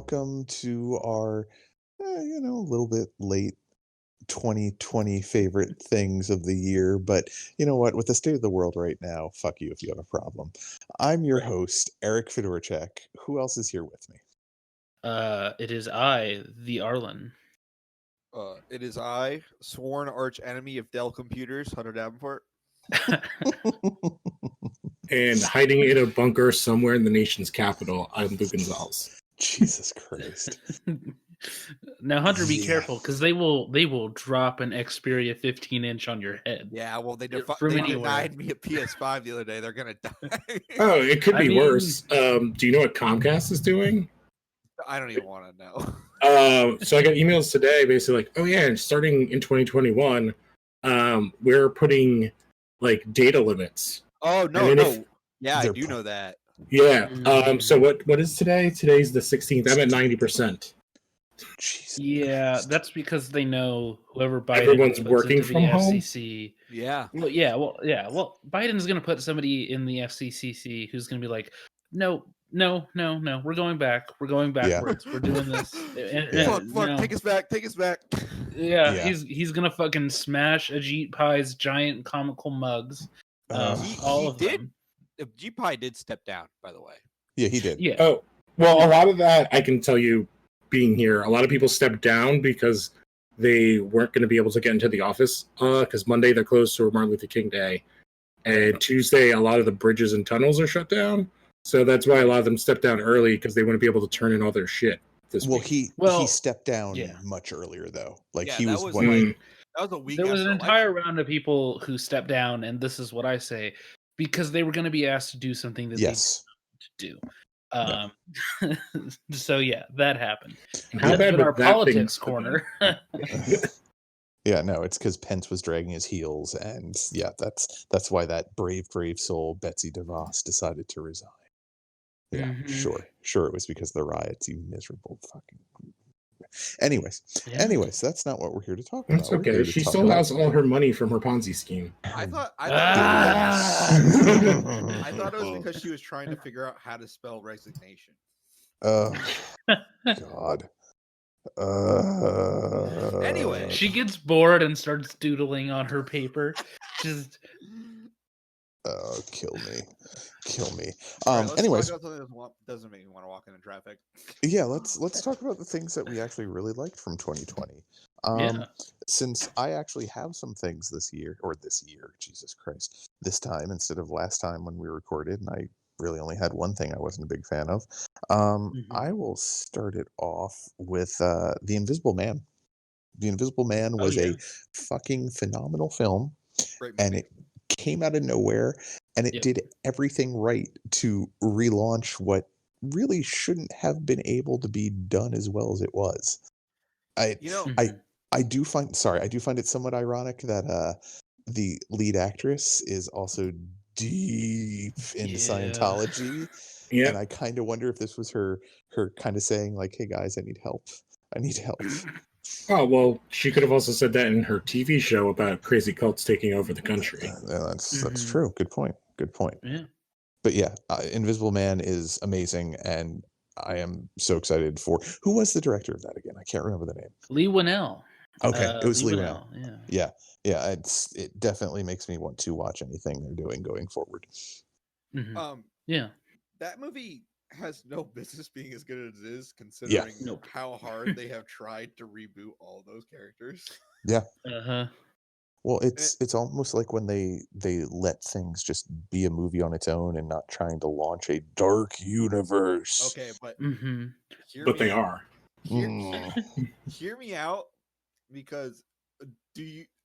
welcome to our, a little bit late 2020 favorite things of the year. But you know what? With the state of the world right now, fuck you if you have a problem. I'm your host, Erik Fedorchak. Who else is here with me? It is I, the Arlen. It is I, sworn arch enemy of Dell Computers, Hunter Davenport. And hiding in a bunker somewhere in the nation's capital, I'm Lou Gonzalez. Jesus Christ. Now, Hunter, be Yeah. careful, because they will drop an Xperia 15-inch on your head. Yeah, well, they From anywhere. denied me a PS5 the other day. They're gonna die. Oh, it could I be mean- worse. Do you know what Comcast is doing? I don't even want to know. So I got emails today basically like, oh yeah, starting in 2021, we're putting like data limits. Oh And no, then no. if Yeah, I they're do know that. Yeah. Mm. So what is today? Today's the 16th. I'm at 90%. Jesus Yeah, Christ. that's because they know whoever Biden Everyone's puts working into the from home? FCC. Yeah. Well, Biden's going to put somebody in the FCCC who's going to be like, no, we're going back. We're going backwards. We're doing this. Yeah. Fuck, take us back. Yeah, Yeah. he's gonna fucking smash Ajit Pai's giant comical mugs. All of them. G Pie did step down, by the way. Yeah, he did. Yeah. Oh, well, a lot of that I can tell you being here, a lot of people stepped down because they weren't going to be able to get into the office because Monday they're closed for Martin Luther King Day. And Tuesday, a lot of the bridges and tunnels are shut down. So that's why a lot of them stepped down early because they wouldn't be able to turn in all their shit this Well, week. he stepped down yeah. much earlier though. Like Yeah, he that was, was one- like- That was a week. There was an after entire election. round of people who stepped down, and this is what I say, because they were going to be asked to do something that yes. they didn't want to do. So yeah, that happened. And how That's bad been would our that thing politics have corner. Yeah, no, it's because Pence was dragging his heels, and yeah, that's why that brave soul Betsy DeVos decided to resign. Yeah, Mhm. sure, it was because of the riots. You miserable fucking. Anyways, Yeah. that's not what we're here to talk That's about. We're here okay. to She talk still about- has all her money from her Ponzi scheme. I thought I thought it was because she was trying to figure out how to spell resignation. Oh God. Anyway. She gets bored and starts doodling on her paper. Just kill me. All right, let's Anyways, talk about something that doesn't make me want to walk into traffic. yeah, let's talk about the things that we actually really liked from 2020. yeah. Since I actually have some things this year, Jesus Christ, this time instead of last time when we recorded, and I really only had one thing I wasn't a big fan of. I will start it off with The Invisible Man. The Invisible Man was a fucking phenomenal film, Great and movie. it came out of nowhere, and it Yep. did everything right to relaunch what really shouldn't have been able to be done as well as it was. Mhm. I do find it somewhat ironic that the lead actress is also deep into Scientology, and Yeah. I kind of wonder if this was her kind of saying like, "Hey guys, I need help. Oh, well, she could have also said that in her TV show about crazy cults taking over the country. That's Mhm. true. Good point. Yeah. But yeah, Invisible Man is amazing, and I am so excited for. Who was the director of that again? I can't remember the name. Lee Winnell. Okay, it was Lee Winnell. Yeah. Yeah, it definitely makes me want to watch anything they're doing going forward. Mhm. Yeah. That movie has no business being as good as it is, considering Nope. how hard they have tried to reboot all those characters. Uh-huh. Well, it's almost like when they let things just be a movie on its own and not trying to launch a dark universe. Okay, but Mhm. hear But me they out. are. Hear me out, because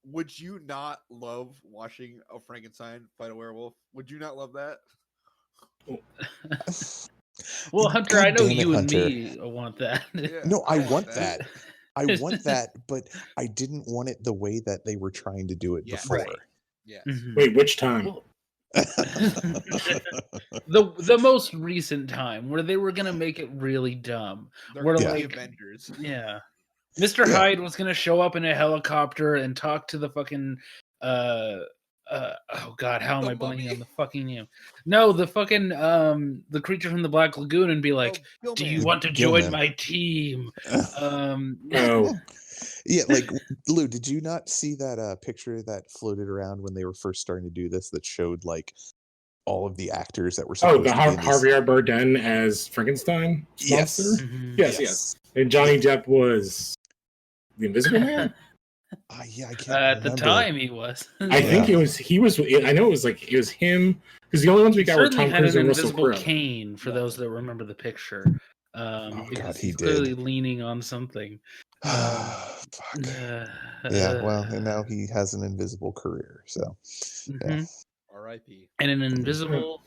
would you not love watching a Frankenstein fight a werewolf? Would you not love that? Well, Hunter, God I know damn it, you and Hunter. me want that. No, I want that. I want that, but I didn't want it the way that they were trying to do it Yeah, before. right. Yes. Mhm. Wait, which time? Well, the most recent time where they were gonna make it really dumb. They're Where gonna be like Avengers. yeah. Mr. Yeah. Hyde was gonna show up in a helicopter and talk to the fucking Oh God, how am I blanking on the fucking name? No, the fucking the creature from the Black Lagoon, and be like, "Do you want to join my team?" Yeah, like Lou, did you not see that picture that floated around when they were first starting to do this that showed like all of the actors that were supposed to be in this? Javier Bardem as Frankenstein Yes. monster? Yes. And Johnny Depp was the Invisible Man? Yeah, I can't At remember. the time, he was. I think he was. I know it was him, because the only ones we got were Tom Cruise and Russell Crowe. Cane, for those that remember the picture. Because he's clearly leaning on something. Fuck. Yeah, well, and now he has an invisible career, so yeah. R.I.P. And an invisible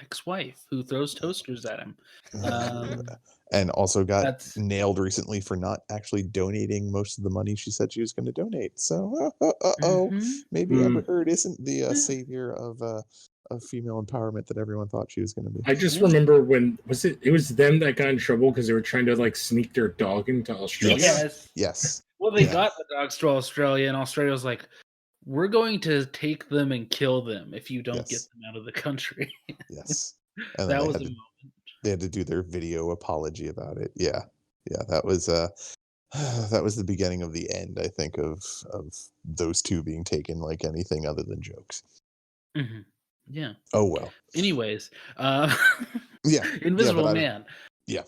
ex-wife who throws toasters at him. And also got nailed recently for not actually donating most of the money she said she was going to donate. So, maybe Amber Heard isn't the savior of female empowerment that everyone thought she was going to be. I just remember when it was them that got in trouble because they were trying to like sneak their dog into Australia. Yes. Well, they got the dogs to Australia, and Australia was like, "We're going to take them and kill them if you don't get them out of the country." Yes. And that was a moment. They had to do their video apology about it. Yeah. That was the beginning of the end, I think, of those two being taken like anything other than jokes. Mm-hmm. Yeah. Oh well. Anyways, Invisible Man. Yeah.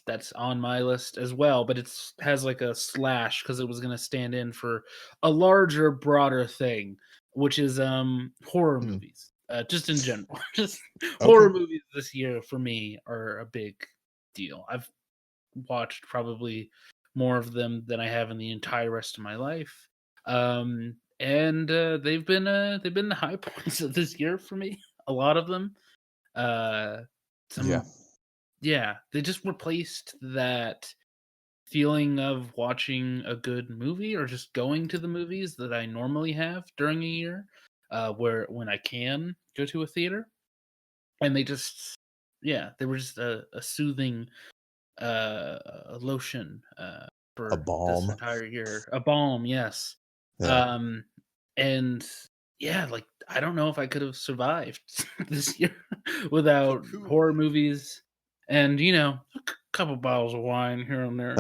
That's on my list as well, but it has like a slash because it was going to stand in for a larger, broader thing, which is horror movies. Just in general, horror movies this year for me are a big deal. I've watched probably more of them than I have in the entire rest of my life, and they've been the high points of this year for me. A lot of them, they just replaced that feeling of watching a good movie or just going to the movies that I normally have during a year. When I can go to a theater, and they were just a soothing lotion for a balm this entire year. A balm, yes. And like I don't know if I could have survived this year without horror movies, and a couple bottles of wine here and there.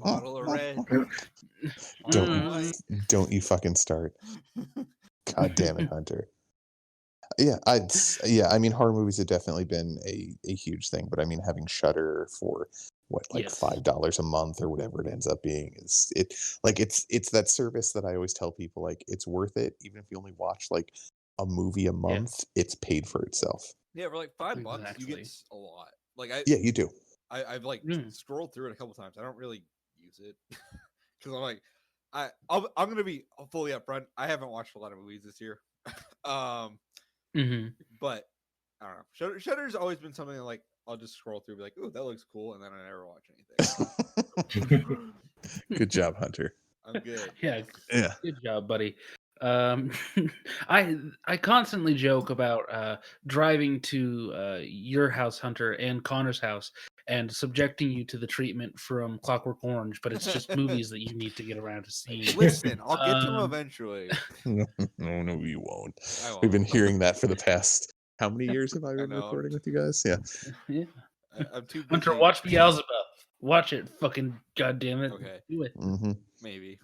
Bottle of red. Don't you fucking start. God damn it, Hunter. I mean, horror movies have definitely been a huge thing, but I mean, having Shudder for $5 a month or whatever it ends up being it's that service that I always tell people, like, it's worth it even if you only watch like a movie a month. It's paid for itself. Yeah, for like $5 you get a lot. Like you do. I've like scrolled through it a couple times. I don't really use it because I'm like I'm gonna be fully upfront. I haven't watched a lot of movies this year. But I don't know. Shudder's always been something that, like, I'll just scroll through, be like, "Ooh, that looks cool," and then I never watch anything. Good job, Hunter. I'm good. Yeah. Good job, buddy. I constantly joke about driving to your house, Hunter, and Connor's house, and subjecting you to the treatment from Clockwork Orange, but it's just movies that you need to get around to see. Listen, I'll get to them eventually. No, you won't. We've been hearing that for the past how many years have I been recording with you guys? Yeah. I'm too busy. Hunter, watch Beelzebub. Watch it, fucking goddamn it. Okay. Do it. Maybe.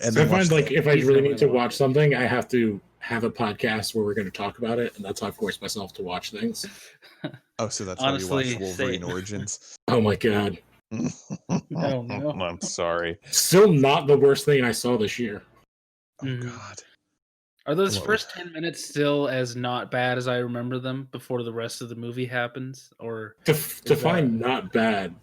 And so I find, like, if I really need to watch something, I have to have a podcast where we're going to talk about it, and that's how I force myself to watch things. Oh, so that's honestly how you watch Wolverine Origins? Oh my god. Oh, no. I'm sorry. Still not the worst thing I saw this year. Oh god. Are those first 10 minutes still as not bad as I remember them before the rest of the movie happens? Or define not bad.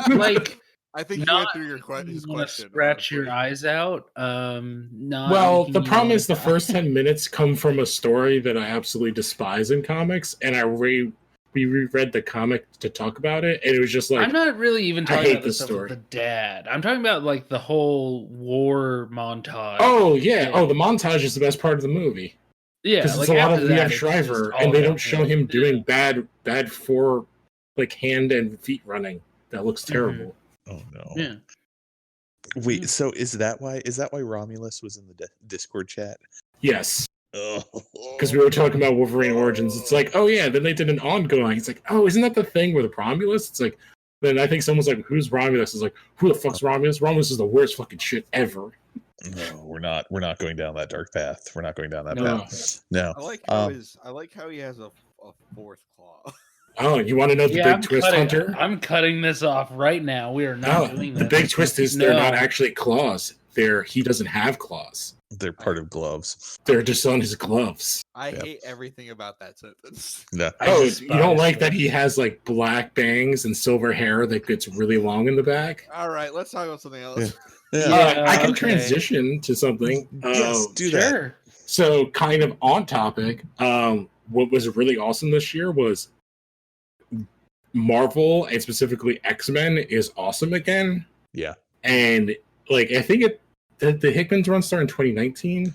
Like, I think you went through his question. Scratch your eyes out. The problem is the first 10 minutes come from a story that I absolutely despise in comics, and we reread the comic to talk about it, and it was just like, I'm not really even talking about the stuff with the dad. I'm talking about like the whole war montage. Oh yeah. Oh, the montage is the best part of the movie. Yeah, because it's a lot of Liev Schreiber, and they don't show him doing bad for like hand and feet running. That looks terrible. Oh no. Yeah. Wait, so is that why Romulus was in the Discord chat? Yes. Oh, because we were talking about Wolverine Origins. It's like, oh yeah, then they did an ongoing. It's like, oh, isn't that the thing with Romulus? It's like, then I think someone's like, who's Romulus? It's like, who the fuck's Romulus? Romulus is the worst fucking shit ever. No, we're not going down that dark path. We're not going down that No. path. No. I like how he has a fourth claw. Oh, you want to know the big twist, Hunter? I'm cutting this off right now. We are not doing this. The big twist is they're not actually claws. He doesn't have claws. They're part of gloves. They're just on his gloves. I hate everything about that sentence. Yeah. Oh, you don't like that he has like black bangs and silver hair that gets really long in the back? All right, let's talk about something else. Yeah. I can transition to something. Yes, do that. So, kind of on topic, what was really awesome this year was Marvel, and specifically X-Men, is awesome again. Yeah. And like, I think the Hickman's run started in 2019.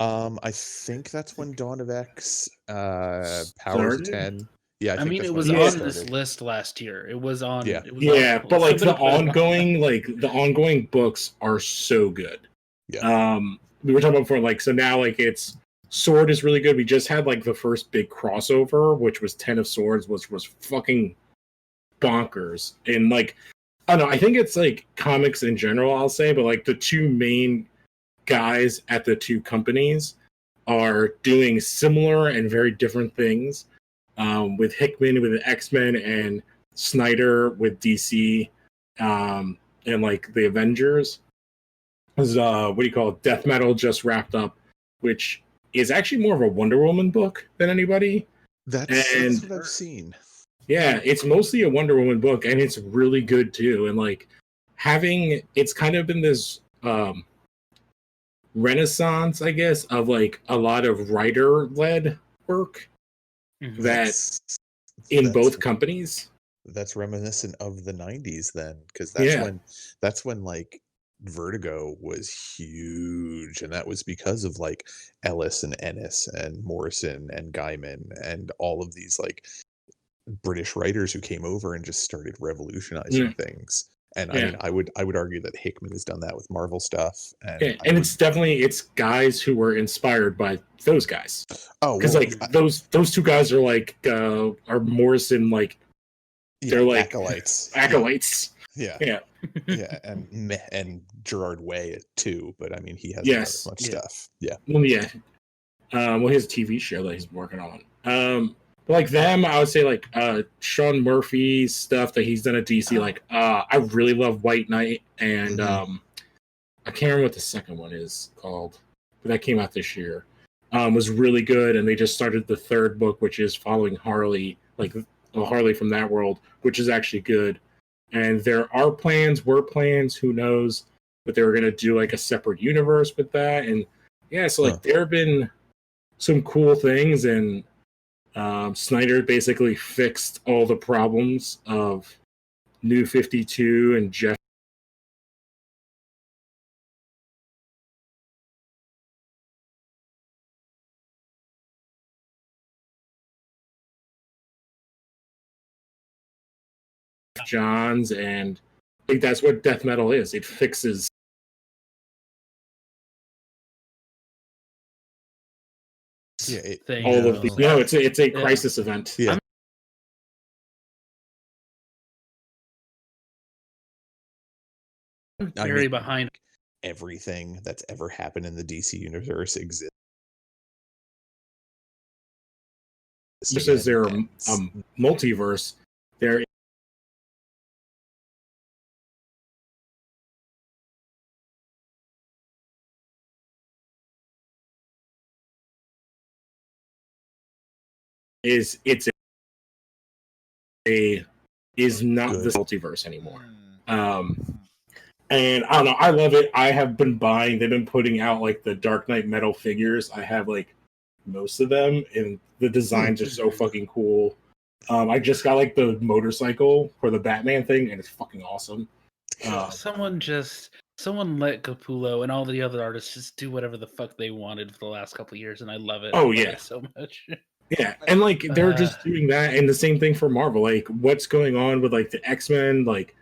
I think that's when Dawn of X, Powers of 10. Yeah, I mean, it was on this list last year. It was on. Yeah, but like the ongoing books are so good. Yeah. We were talking about before, like, so now like it's Sword is really good. We just had like the first big crossover, which was 10 of Swords, which was fucking bonkers. And like, I don't know, I think it's like comics in general, I'll say, but like the two main guys at the two companies are doing similar and very different things. With Hickman with the X-Men and Snyder with DC, and like the Avengers. What do you call it? Death Metal just wrapped up, which is actually more of a Wonder Woman book than anybody. That's what I've seen. Yeah, it's mostly a Wonder Woman book, and it's really good too. And like it's kind of been this renaissance, I guess, of like a lot of writer-led work that in both companies. That's reminiscent of the 90s then, because that's when like Vertigo was huge, and that was because of like Ellis and Ennis and Morrison and Gaiman and all of these like British writers who came over and just started revolutionizing things. And I mean, I would argue that Hickman has done that with Marvel stuff. And it's guys who were inspired by those guys. Oh, because those two guys are like are Morrison, like they're like acolytes. Yeah, and Gerard Way too. But I mean, he hasn't done as much stuff. Yeah. Well, he has a TV show that he's working on. But like them, I would say like Sean Murphy's stuff that he's done at DC. Like I really love White Knight, and I can't remember what the second one is called, but that came out this year. Was really good, and they just started the third book, which is following Harley, like Harley from that world, which is actually good. And there were plans, who knows, but they were going to do like a separate universe with that. And yeah, so like there have been some cool things, and Snyder basically fixed all the problems of New 52 and Jeff Johns, and I think that's what Death Metal is. It fixes all of these. No, it's a crisis event. Yeah. I'm very behind. Everything that's ever happened in the DC universe exists. Just as they're a multiverse, there is not the multiverse anymore. And I don't know, I love it. I have been buying, they've been putting out like the Dark Knight metal figures. I have like most of them, and the designs are so fucking cool. I just got like the motorcycle for the Batman thing, and it's fucking awesome. Someone let Capullo and all the other artists just do whatever the fuck they wanted for the last couple of years, and I love it. Oh yeah, so much. Yeah, and like they're just doing that, and the same thing for Marvel. Like what's going on with like the X-Men, like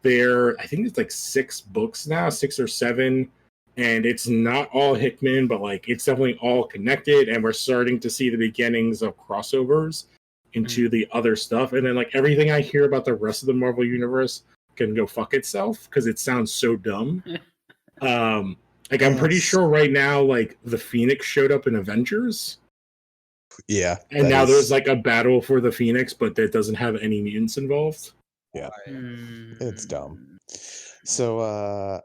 I think it's like 6 books now, 6 or 7, and it's not all Hickman, but like it's definitely all connected, and we're starting to see the beginnings of crossovers into the other stuff. And then like everything I hear about the rest of the Marvel universe can go fuck itself because it sounds so dumb. Like I'm pretty sure right now, like the Phoenix showed up in Avengers. Yeah. And now there's like a battle for the Phoenix, but that doesn't have any mutants involved. Yeah. It's dumb. So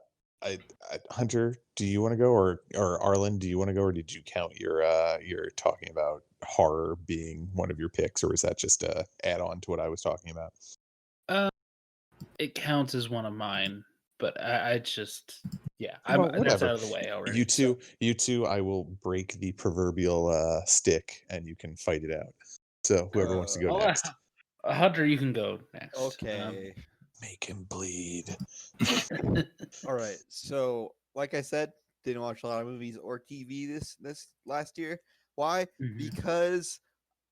Hunter, do you want to go, or Arlen, do you want to go, or did you count your talking about horror being one of your picks, or is that just a add on to what I was talking about? It counts as one of mine, but I just that's out of the way already. You two, I will break the proverbial stick, and you can fight it out. So whoever wants to go next. Hunter, you can go next. Okay. Make him bleed. All right. So, like I said, didn't watch a lot of movies or TV this last year. Why? Because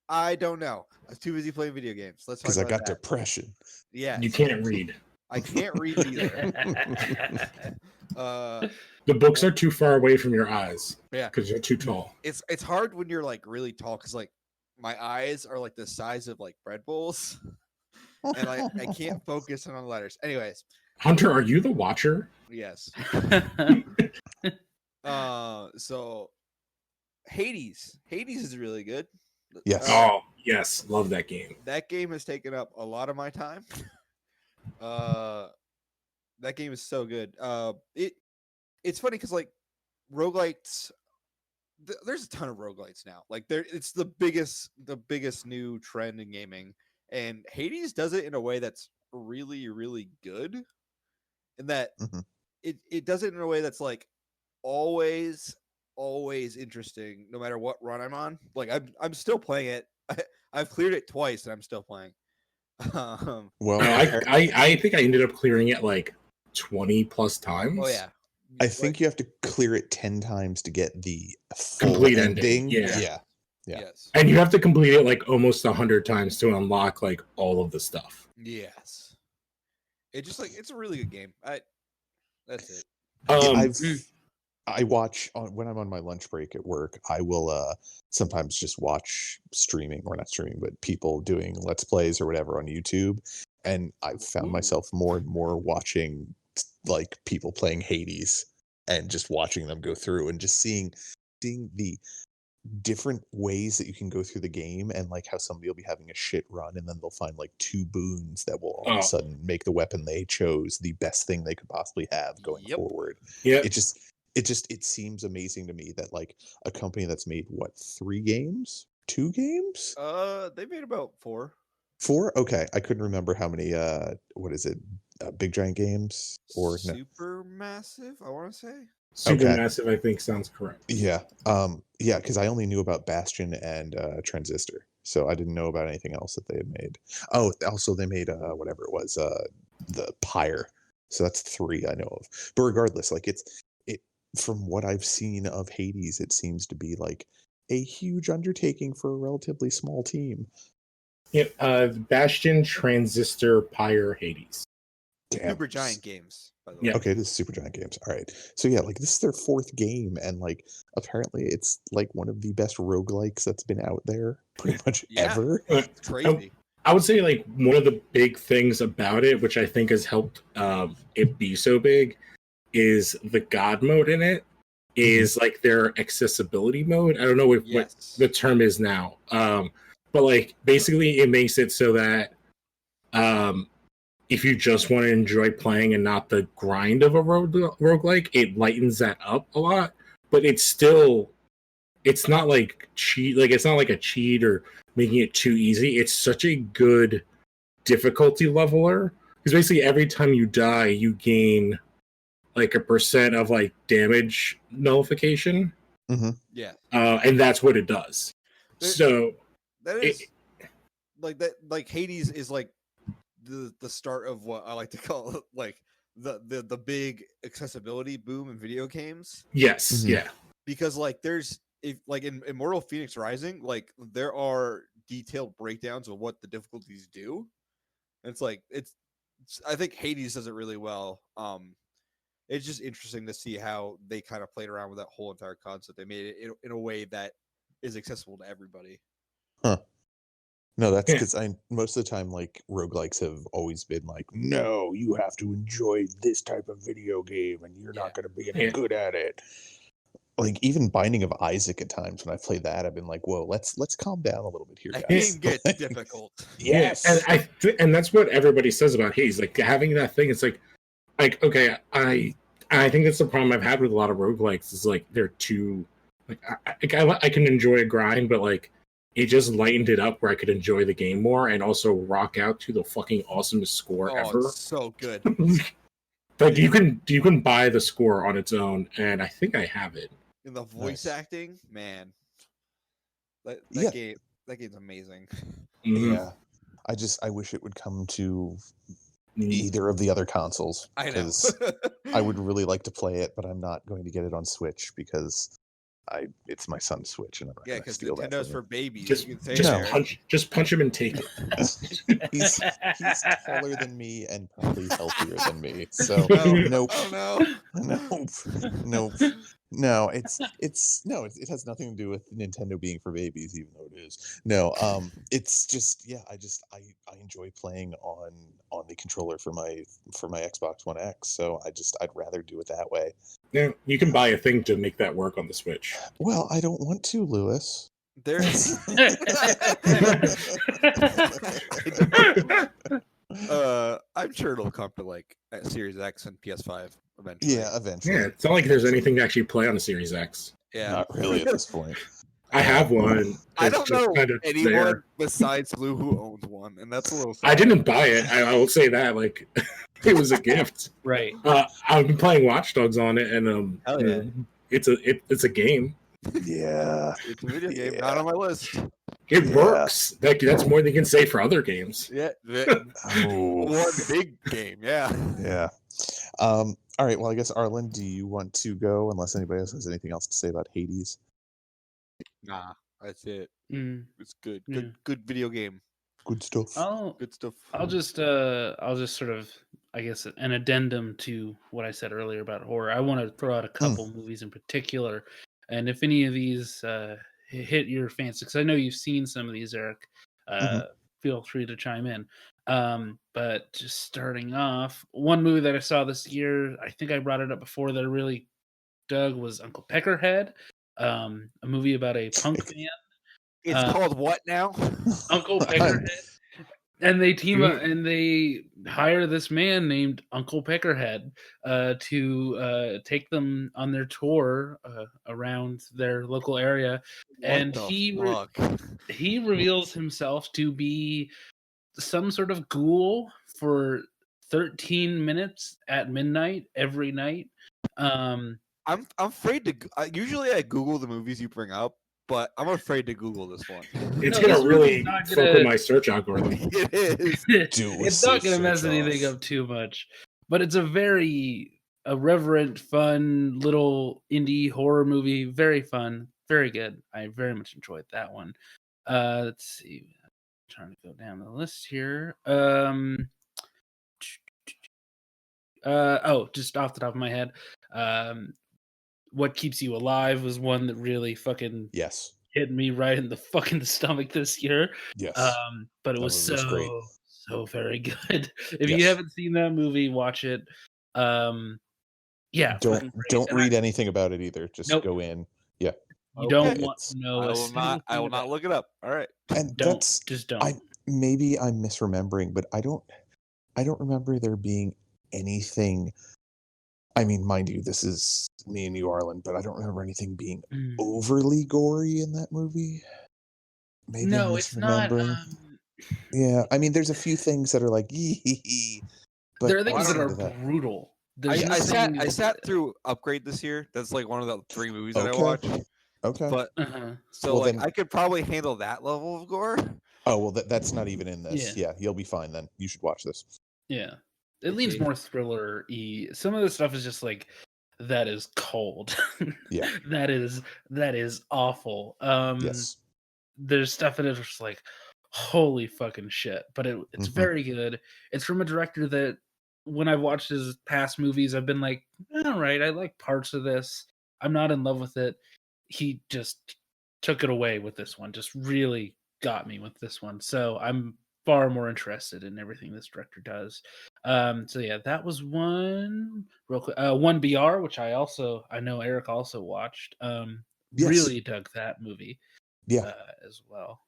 I don't know. I was too busy playing video games. Let's talk about because I got depression. Yeah. You can't read. I can't read either. The books are too far away from your eyes. Yeah. Because you're too tall. It's hard when you're like really tall because like my eyes are like the size of like bread bowls. And I can't focus on the letters. Anyways. Hunter, are you the watcher? Yes. So Hades is really good. Yes. Oh, yes. Love that game. That game has taken up a lot of my time. That game is so good. It's funny because like roguelites, there's a ton of roguelites now. Like it's the biggest new trend in gaming, and Hades does it in a way that's really, really good. And that it does it in a way that's like always interesting, no matter what run I'm on. Like I'm still playing it. I've cleared it twice, and I'm still playing. Well, I think I ended up clearing it like 20 plus times. Oh yeah. I think you have to clear it 10 times to get the full complete ending. Yeah. Yes. And you have to complete it like almost 100 times to unlock like all of the stuff. Yes. It just like it's a really good game. That's it. I watch when I'm on my lunch break at work. I will sometimes just watch streaming, or not streaming, but people doing Let's Plays or whatever on YouTube. And I've found myself more and more watching like people playing Hades and just watching them go through and just seeing the different ways that you can go through the game, and like how somebody will be having a shit run and then they'll find like 2 boons that will all of a sudden make the weapon they chose the best thing they could possibly have going forward. Yeah. It seems amazing to me that like a company that's made 3 games? 2 games? They made about 4. 4? Okay. I couldn't remember how many what is it? Big Giant Games or Super Massive, I want to say. Supermassive, I think sounds correct. Yeah. Yeah, because I only knew about Bastion and Transistor. So I didn't know about anything else that they had made. Oh, also they made whatever it was, the Pyre. So that's 3 I know of. But regardless, like it from what I've seen of Hades, it seems to be like a huge undertaking for a relatively small team. Yeah, Bastion, Transistor, Pyre, Hades. Damn. Super Giant Games, by the way. Yeah. Okay, this is Super Giant Games. All right. So yeah, like this is their 4th game, and like apparently it's like one of the best roguelikes that's been out there pretty much ever. It's crazy. I would say like one of the big things about it, which I think has helped it be so big, is the God mode in it is like their accessibility mode. I don't know what the term is now. But like basically it makes it so that if you just want to enjoy playing and not the grind of a roguelike, it lightens that up a lot. But it's not like cheat, like it's not like a cheat or making it too easy. It's such a good difficulty leveler. Because basically every time you die, you gain like a % of like damage nullification. Yeah. And that's what it does. So that is like that. Like Hades is like the start of what I like to call like the big accessibility boom in video games. Yes. Yeah. Because like in Immortal Phoenix Rising, like there are detailed breakdowns of what the difficulties do. And it's like I think Hades does it really well. It's just interesting to see how they kind of played around with that whole entire concept. They made it in a way that is accessible to everybody. Huh. No, that's Yeah. because most of the time, like, roguelikes have always been like, no, you have to enjoy this type of video game and you're not going to be any Yeah. good at it. Like, even Binding of Isaac at times when I played that, I've been like, whoa, let's calm down a little bit here, That guys. game gets difficult. Yes. Yeah, and that's what everybody says about Hades. Like having that thing, it's like okay, I think that's the problem I've had with a lot of roguelikes is like they're too like I can enjoy a grind, but like it just lightened it up where I could enjoy the game more and also rock out to the fucking awesomest score ever. It's so good. Like you can buy the score on its own, and I think I have it. And the voice acting, man, that game's amazing. Mhm. Yeah. I wish it would come to either of the other consoles. I know. Because I would really like to play it, but I'm not going to get it on Switch because it's my son's Switch, and I'm not going to steal that. Nintendo's for babies. Just punch him and take it. he's taller than me and probably healthier than me. So nope. Oh Nope. No, it has nothing to do with Nintendo being for babies, even though it is. No, it's just I enjoy playing on the controller for my Xbox One X, so I'd rather do it that way. Yeah, you can buy a thing to make that work on the Switch. Well, I don't want to, Lewis. There's I'm sure it'll come to like Series X and PS5 eventually. Yeah, eventually. Yeah, it's not like there's anything to actually play on the Series X. Yeah, Not really at this point. I have one. I don't know kind of anyone there. besides Blue who owns one, and that's a little sad. I didn't buy it. I will say that like it was a gift. Right. I've been playing Watch Dogs on it, and Hell yeah. it's a game. Yeah. It's a video game, not on my list. It works. That's more than you can say for other games. Yeah. Oh. One big game, yeah. Yeah. All right. Well, I guess Arlen, do you want to go? Unless anybody else has anything else to say about Hades. Nah, that's it. Mm. It's good. Yeah. Good video game. Good stuff. Good stuff. I'll just sort of, I guess, an addendum to what I said earlier about horror. I want to throw out a couple movies in particular, and if any of these hit your fancy, because I know you've seen some of these, Erik, feel free to chime in. But just starting off, one movie that I saw this year, I think I brought it up before, that I really dug was Uncle Peckerhead, a movie about a punk band. It's called what now? Uncle Peckerhead. And they team up and they hire this man named Uncle Peckerhead to take them on their tour around their local area. And he reveals himself to be some sort of ghoul for 13 minutes at midnight every night. I'm afraid to. Usually I Google the movies you bring up, but I'm afraid to Google this one. It's gonna really fuck with my search algorithm. It is. It's not gonna mess anything up too much, but it's a very irreverent, fun little indie horror movie. Very fun, very good. I very much enjoyed that one. Let's see. I'm trying to go down the list here. Just off the top of my head, What Keeps You Alive was one that really fucking hit me right in the fucking stomach this year. Yes. But it was so very good. If you haven't seen that movie, watch it. Yeah. Don't read anything about it either. Just go in. Yeah. You don't want to know. I will not look it up. All right. And don't. Maybe I'm misremembering, but I don't remember there being anything. I mean, mind you, this is me and you, Arlen, but I don't remember anything being overly gory in that movie. Maybe no, I'm misremembering. It's not. Yeah, I mean, there's a few things that are like, yee, but there are things that are brutal. I sat through Upgrade this year. That's like one of the 3 movies that I watched. Okay. But I could probably handle that level of gore. Oh well, that's not even in this. Yeah, you'll be fine then. You should watch this. Yeah. It leans more thriller-y. Some of the stuff is just like, that is cold. Yeah. that is awful. Yes. There's stuff in it that's just like, holy fucking shit. But it's very good. It's from a director that when I've watched his past movies, I've been like, all right, I like parts of this. I'm not in love with it. He just took it away with this one, just really got me with this one. So I'm far more interested in everything this director does. So yeah, that was one real quick. 1BR, which I know Erik also watched. Yes. Really dug that movie. Yeah. As well.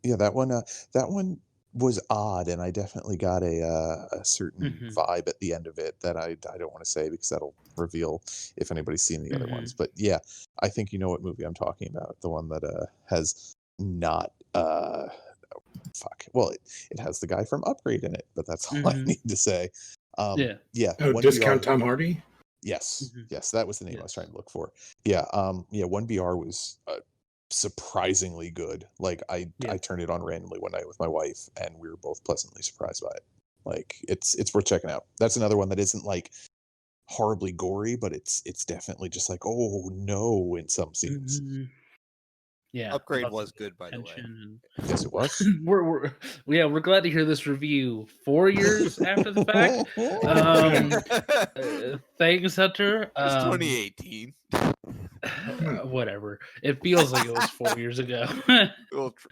Yeah, that one was odd, and I definitely got a certain vibe at the end of it that I don't want to say because that'll reveal if anybody's seen the other ones. But yeah, I think you know what movie I'm talking about. The one that has not well, it has the guy from Upgrade in it, but that's all I need to say. Yeah. Oh, Discount Tom Hardy? Yes. Yes, that was the name I was trying to look for. Yeah, 1BR was surprisingly good. Like I turned it on randomly one night with my wife, and we were both pleasantly surprised by it. Like it's worth checking out. That's another one that isn't like horribly gory, but it's definitely just like, oh no, in some scenes. Yeah, Upgrade was good, by the way. Yes, it was. we're glad to hear this review 4 years after the fact. Thanks, Hunter. It's 2018. Whatever. It feels like it was 4 years ago.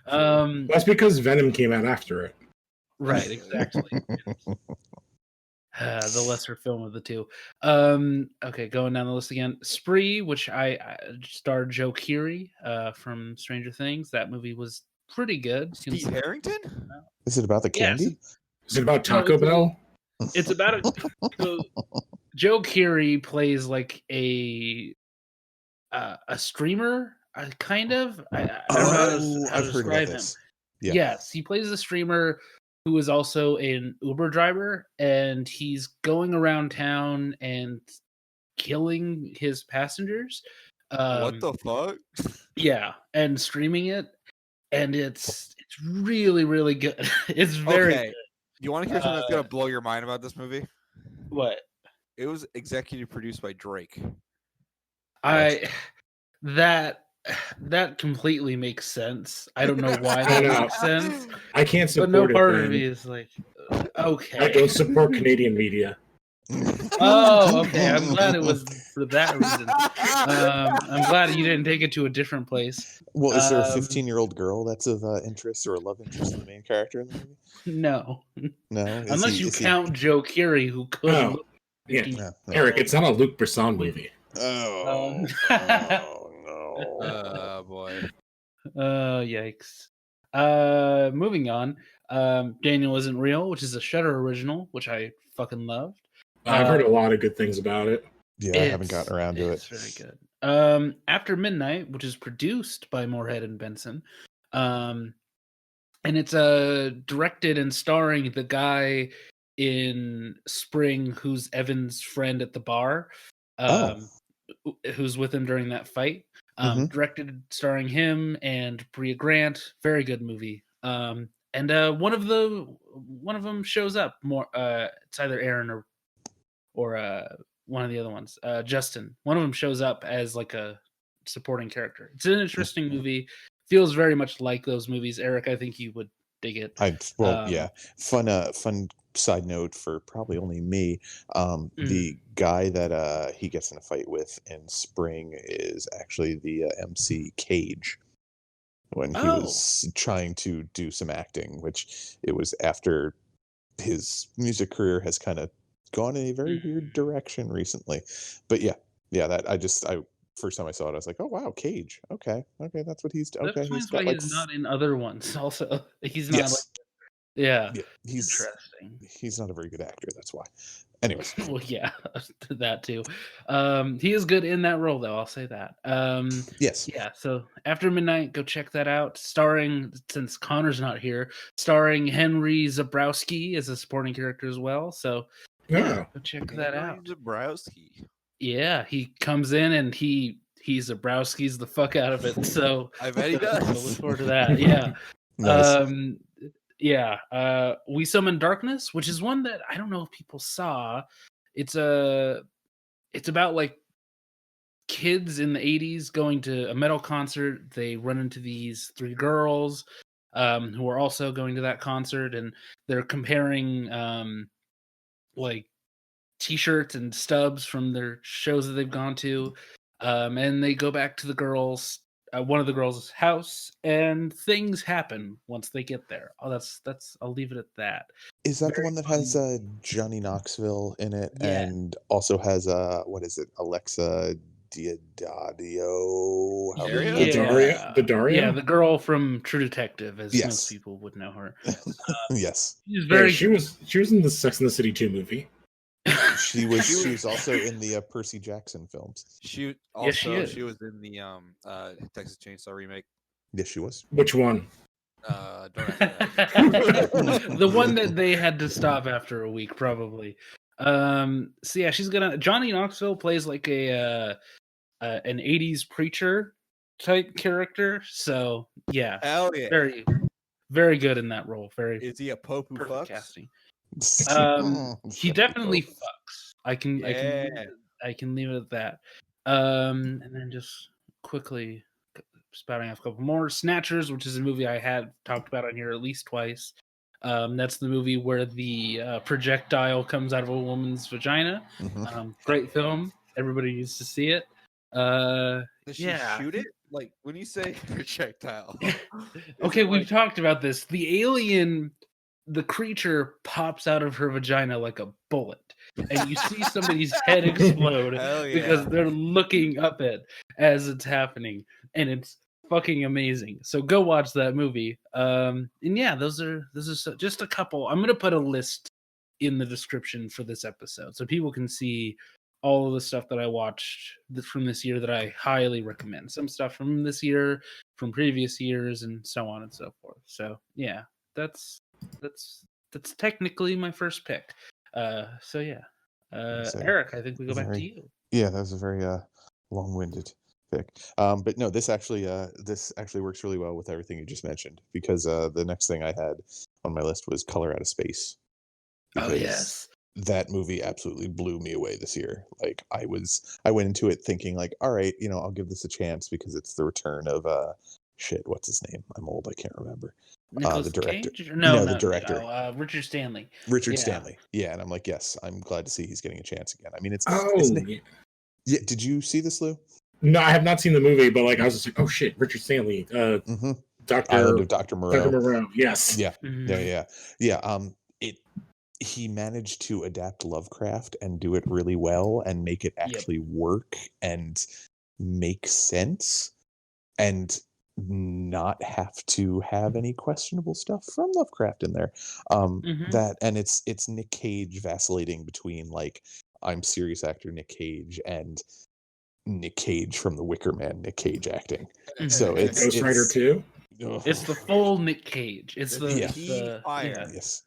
That's because Venom came out after it. Right, exactly. The lesser film of the two. Okay, going down the list again. Spree, which I starred Joe Keery from Stranger Things. That movie was pretty good. Steve Harrington? Is it about the candy? Is it about Taco Bell? It's about Joe Keery plays like a streamer, kind of. I don't know how to describe him. Yeah. Yes, he plays a streamer who is also an Uber driver, and he's going around town and killing his passengers. What the fuck? Yeah, and streaming it, and it's really, really good. It's very good. You want to hear something that's gonna blow your mind about this movie? What? It was executive produced by Drake. That completely makes sense. I don't know why that makes sense. I can't support it. But no it, part man. of me is like, okay. I don't support Canadian media. Oh, okay. I'm glad it was for that reason. I'm glad you didn't take it to a different place. Well, is there a 15-year-old girl that's of interest or a love interest in the main character in the movie? No. No? Unless you count Joe Keery, who could. No. Erik, it's not a Luc Besson movie. Oh, no. Oh, boy. Yikes. Moving on. Daniel Isn't Real, which is a Shudder original, which I fucking loved. I've heard a lot of good things about it. Yeah, I haven't gotten around to it. It's very good. After Midnight, which is produced by Moorhead and Benson. And it's directed and starring the guy in Spring who's Evan's friend at the bar. Who's with him during that fight. Directed, starring him and Bria Grant. Very good movie. And one of them shows up more. It's either Aaron or one of the other ones. Justin. One of them shows up as like a supporting character. It's an interesting movie. Feels very much like those movies. Erik, I think you would dig it. Yeah. Fun side note for probably only me. The guy that he gets in a fight with in Spring is actually the MC Cage when he was trying to do some acting, which it was after his music career has kind of gone in a very weird direction recently. But yeah, that I first time I saw it, I was like, "Oh wow, Cage. Okay, that's what he's doing." Okay, he's got he's not in other ones. Also, he's not. Yes. Yeah, he's interesting. He's not a very good actor. That's why. Anyways, well, yeah, that too. He is good in that role, though. I'll say that. Yes. Yeah. So After Midnight, go check that out. Starring, since Connor's not here, starring Henry Zabrowski as a supporting character as well. So go check that out. Zabrowski. Yeah, he comes in and he Zabrowski's the fuck out of it. So I bet he does. So look forward to that. Yeah. Nice. We Summon Darkness, which is one that I don't know if people saw. It's about like kids in the 80s going to a metal concert. They run into these three girls. who are also going to that concert, and they're comparing like T-shirts and stubs from their shows that they've gone to, and they go back to the girls, one of the girls' house, and things happen once they get there. Oh, that's. I'll leave it at that. Is that the Very one that fun. has Johnny Knoxville in it, Yeah. and also has what is it, Alexa Diodario? The Dario? Yeah, the girl from True Detective, as Yes. most people would know her. Yes, She's very. She was in the Sex and the City 2 movie. she was also in the Percy Jackson films. She is. was in the Texas Chainsaw remake. Yes, she was. Which one? Don't ask me that. The one that they had to stop after a week, probably. So yeah, she's gonna. Johnny Knoxville plays like an 80s preacher type character. So yeah, Hell yeah. very, very good in that role. Very. Is he a pope who perfect fucks? casting. He definitely fucks. I can leave it at that. And then just quickly spouting off a couple more. Snatchers, which is a movie I had talked about on here at least twice. That's the movie where the projectile comes out of a woman's vagina. Great film. Everybody needs to see it. Does she shoot it? Like when you say projectile. Okay, we've talked about this. The alien, the creature pops out of her vagina like a bullet, and you see somebody's head explode because they're looking up it as it's happening, and it's fucking amazing. So go watch that movie. And yeah, those are just a couple. I'm gonna put a list in the description for this episode so people can see all of the stuff that I watched from this year that I highly recommend. Some stuff from this year, from previous years, and so on and so forth. So yeah, that's technically my first pick. So yeah, Erik, I think we go back to you. Yeah, that was a very long-winded pick. But no, this actually works really well with everything you just mentioned, because the next thing I had on my list was Color Out of Space. Oh yes. That movie absolutely blew me away this year. Like I went into it thinking like, all right, I'll give this a chance because it's the return of what's his name? I'm old, I can't remember. The director. Cage? The director. Richard Stanley. Stanley. Yeah, and I'm like, yes, I'm glad to see he's getting a chance again. I mean, yeah. Did you see this, Lou? No, I have not seen the movie, but like I was just like, oh shit, Richard Stanley, Island of Dr. Moreau. Dr. Moreau, yes. Yeah, yeah. He managed to adapt Lovecraft and do it really well and make it actually work and make sense and not have to have any questionable stuff from Lovecraft in there. That, and it's Nick Cage vacillating between like, I'm serious actor Nick Cage and Nick Cage from The Wicker Man Nick Cage acting. So it's Ghost Rider 2. It's the full Nick Cage. It's yes.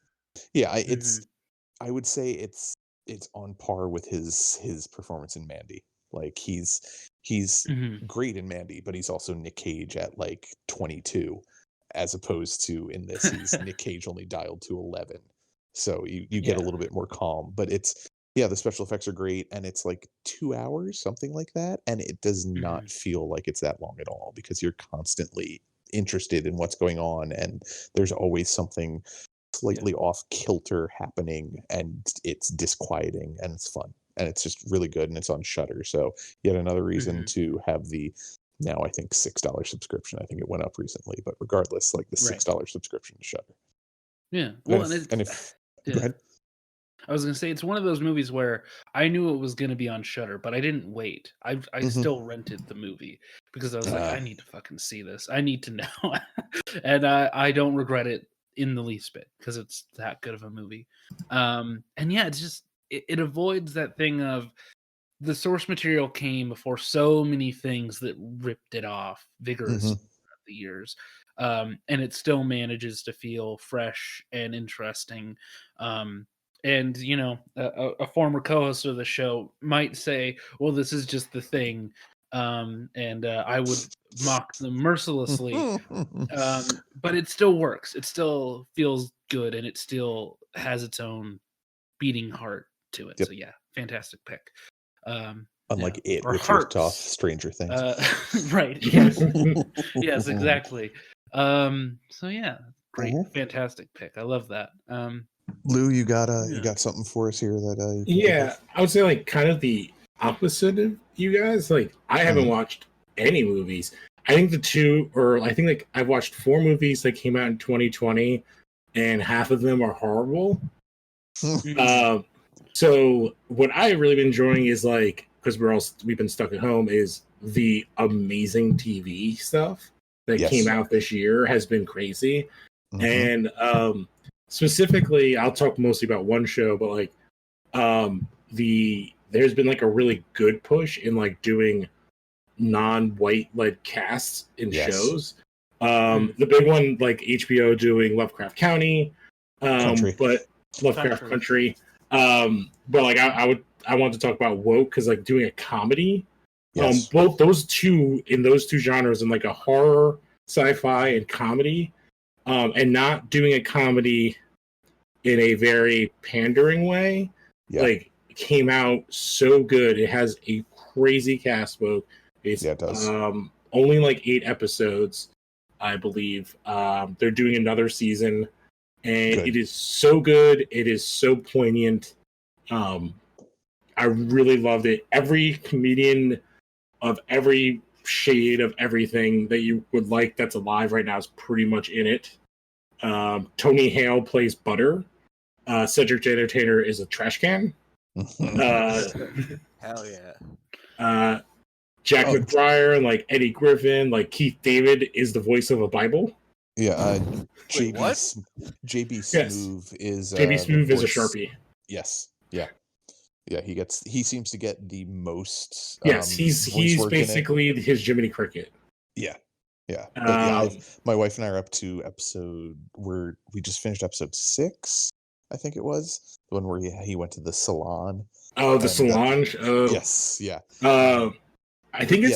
Yeah, I would say it's on par with his performance in Mandy. Like he's great in Mandy, but he's also Nick Cage at like 22, as opposed to in this he's Nick Cage only dialed to 11. So you get a little bit more calm, but the special effects are great, and it's like 2 hours, something like that, and it does not feel like it's that long at all because you're constantly interested in what's going on, and there's always something slightly off kilter happening, and it's disquieting, and it's fun, and it's just really good, and it's on Shudder. So yet another reason to have the now I think $6 subscription. I think it went up recently, but regardless, like the $6 subscription to Shudder. Yeah. Well, go ahead. I was gonna say it's one of those movies where I knew it was gonna be on Shudder, but I didn't wait. I still rented the movie because I was like, I need to fucking see this. I need to know, and I don't regret it in the least bit because it's that good of a movie. And yeah, it's just it avoids that thing of the source material came before so many things that ripped it off vigorously throughout the years, and it still manages to feel fresh and interesting. And a former co-host of the show might say, well, this is just the thing, and I would mock them mercilessly, but it still works. It still feels good, and it still has its own beating heart to it. So yeah, fantastic pick. Unlike it, which ripped off Stranger Things. Right. Yes. Yes, exactly. So yeah, great, fantastic pick. I love that. Lou, you got something for us here that yeah, I would say like kind of the opposite of you guys. Like I haven't watched any movies. I think like I've watched 4 movies that came out in 2020, and half of them are horrible. So what I've really been enjoying is like, because we've been stuck at home, is the amazing TV stuff that came out this year has been crazy. And specifically, I'll talk mostly about one show, but like there's been like a really good push in like doing non-white led casts in shows. The big one, like HBO doing Lovecraft Country. But Lovecraft Country. But like I want to talk about Woke, because like doing a comedy. Both those two genres, in like a horror, sci-fi, and comedy, and not doing a comedy in a very pandering way, like came out so good. It has a crazy cast. Woke. It's it does. Only like 8 episodes, I believe. They're doing another season, and it is so good. It is so poignant. I really loved it. Every comedian of every shade of everything that you would like that's alive right now is pretty much in it. Tony Hale plays Butter. Cedric the Entertainer is a trash can. Hell yeah. Jack McBrayer and like Eddie Griffin, like Keith David is the voice of a Bible. Yeah, Wait, what? JB Smoove is JB Smoove is a Sharpie. Yes, yeah. He seems to get the most. Yes, he's basically his Jiminy Cricket. Yeah. But my wife and I are up to we just finished episode 6, I think it was, the one where he went to the salon. Oh, the salon. Yes, yeah. I think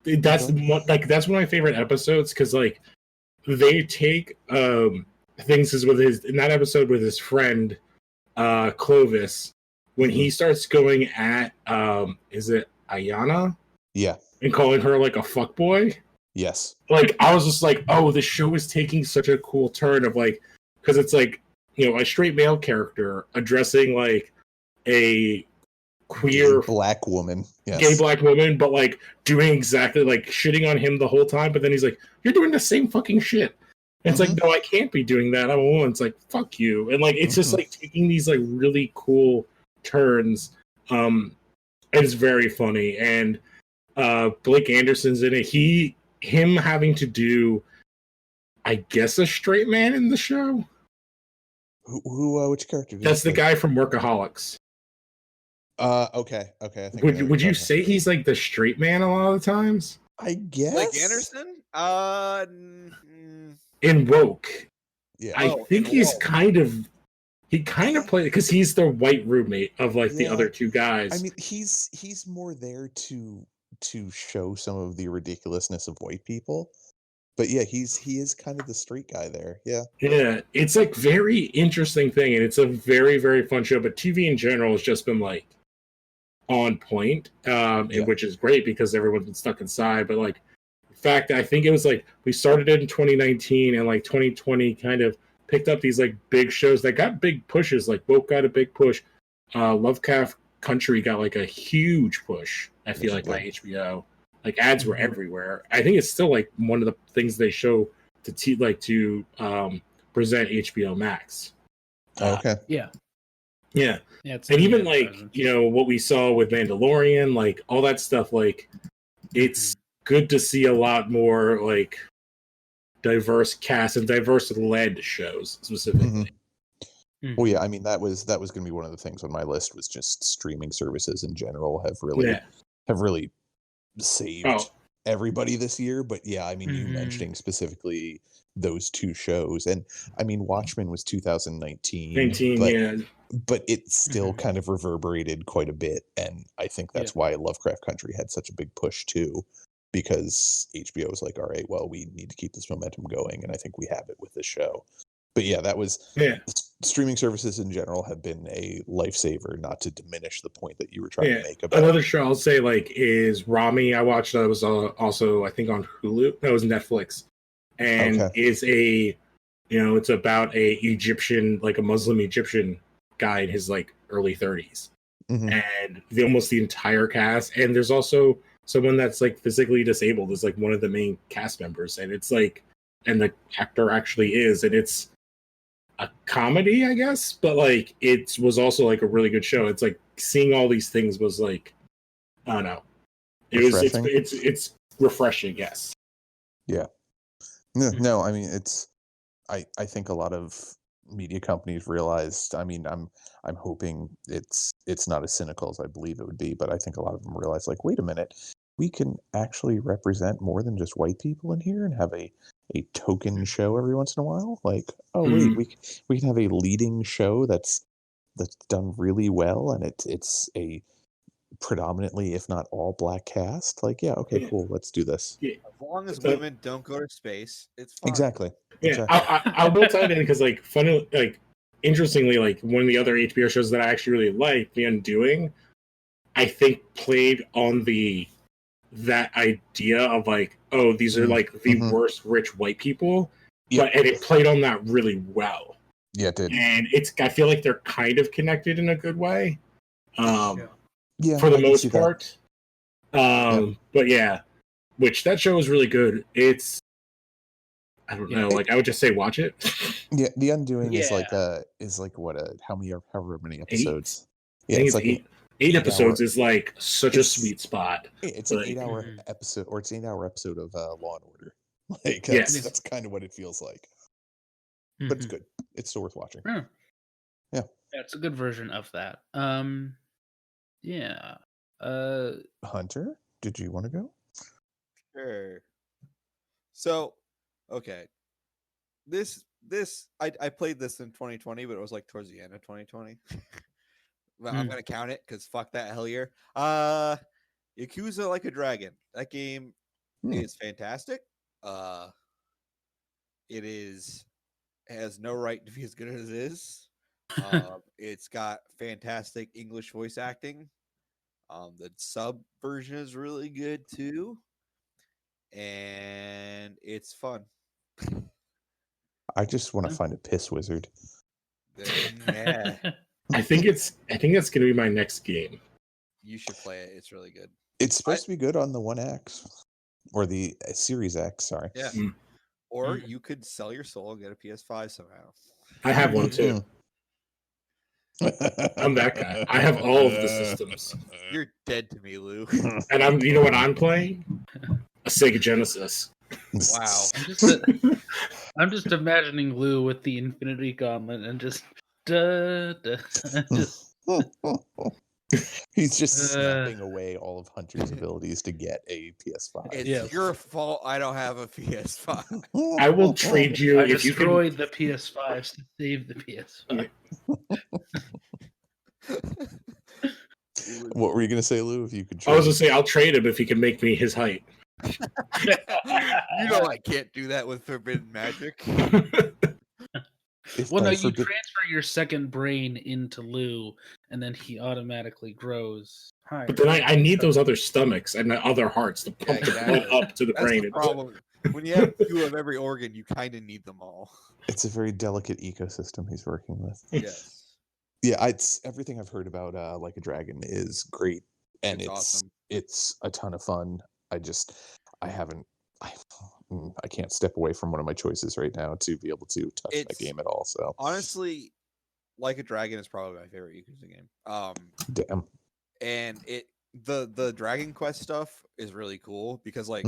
that's one of my favorite episodes, because like they take things in that episode with his friend Clovis, when he starts going at is it Ayana? Yeah. And calling her like a fuckboy. Yes. Like I was just like, oh, the show is taking such a cool turn of like, because it's like, you know, a straight male character addressing like a queer gay black woman, but like doing exactly like shitting on him the whole time. But then he's like, you're doing the same fucking shit. And it's like, no, I can't be doing that. I'm a woman. It's like, fuck you. And like, it's just like taking these like really cool turns. It's very funny. And Blake Anderson's in it. Him having to do, I guess, a straight man in the show. Which character? That's the guy from Workaholics. Okay. I think would you say he's like the straight man a lot of the times? I guess. Blake Anderson? In Woke. Yeah. I think he kind of plays, because he's the white roommate of like the other two guys. I mean, he's more there to show some of the ridiculousness of white people. But yeah, he is kind of the straight guy there. Yeah. Yeah, it's like very interesting thing, and it's a very, very fun show. But TV in general has just been like on point, which is great because everyone's been stuck inside. But like, in fact, I think it was like we started it in 2019, and like 2020 kind of picked up these like big shows that got big pushes. Like Woke got a big push. Lovecraft Country got like a huge push. I feel like by HBO. Like ads were everywhere. I think it's still like one of the things they show to present HBO Max. Okay. Yeah. And even like present. You know what we saw with Mandalorian, like all that stuff. Like it's good to see a lot more like diverse cast and diverse led shows specifically. Well, yeah, I mean that was going to be one of the things on my list, was just streaming services in general have really saved everybody this year. But yeah, I mean, you mentioning specifically those 2 shows, and I mean Watchmen was 2019, but it still kind of reverberated quite a bit, and I think that's why Lovecraft Country had such a big push too, because HBO was like, all right, well, we need to keep this momentum going, and I think we have it with this show. But yeah, that was streaming services in general have been a lifesaver, not to diminish the point that you were trying to make about another show I'll say like is Rami. I watched that was also I think on Hulu. No, it was Netflix. and is it's about a Egyptian, like a Muslim Egyptian guy in his like early 30s, and almost the entire cast. And there's also someone that's like physically disabled is like one of the main cast members, and it's like, and the actor actually is, and it's a comedy, I guess, but like it was also like a really good show. It's like seeing all these things was like, I don't know, it's refreshing, yes. Yeah. No, I mean I think a lot of media companies realized, I mean, I'm hoping it's not as cynical as I believe it would be, but I think a lot of them realize, like, wait a minute, we can actually represent more than just white people in here and have a token show every once in a while. Like, oh wait, we can have a leading show that's done really well, and it's a predominantly, if not all, black cast. Like, yeah, okay, cool, let's do this. As long as women don't go to space, it's fine. Exactly. Yeah, I will tell you, because like funny, like interestingly, like one of the other HBO shows that I actually really like, The Undoing, I think played on that idea of like, oh, these are like the worst rich white people, and it played on that really well. Yeah, it did. And I feel like they're kind of connected in a good way. Yeah, for the most part. But yeah, which that show is really good. It's, I don't know, like I would just say watch it. Yeah, The Undoing is like what however many episodes. Yeah, it's like eight episodes is like such a sweet spot. It's an 8-hour episode, or it's an 8-hour episode of Law and Order. Like that's kind of what it feels like. But it's good. It's still worth watching. Yeah, it's a good version of that. Yeah. Hunter, did you want to go? Sure. So, okay. This I played this in 2020, but it was like towards the end of 2020. Well, I'm gonna count it because fuck that hell year. Yakuza Like a Dragon. That game is fantastic. It has no right to be as good as it is. It's got fantastic English voice acting. The sub version is really good too, and it's fun. I just want to find a piss wizard. Yeah. I think that's gonna be my next game. You should play it. It's really good. It's supposed to be good on the One X or the Series X. Sorry. Yeah. Or you could sell your soul and get a PS5 somehow. I have one too. I'm that guy. I have all of the systems. You're dead to me, Lou. And you know what I'm playing? A Sega Genesis. Wow. I'm just imagining Lou with the Infinity Gauntlet and just he's just snapping away all of Hunter's abilities to get a PS5. It's your fault I don't have a PS5. I will trade you if you can. I destroyed the PS5s to save the PS5. What were you going to say, Lou? If you could, I was going to say I'll trade him if he can make me his height. You know I can't do that with Forbidden Magic. Well, no, you transfer your second brain into Lou, and then he automatically grows higher. But then I need those other stomachs and the other hearts to pump the blood up to the brain. The problem. When you have 2 of every organ, you kind of need them all. It's a very delicate ecosystem he's working with. Yes. Yeah, it's everything I've heard about Like a Dragon is great, and it's awesome. It's a ton of fun. I can't step away from one of my choices right now to be able to touch that game at all. So honestly, Like a Dragon is probably my favorite Yakuza game. Damn. And the Dragon Quest stuff is really cool because like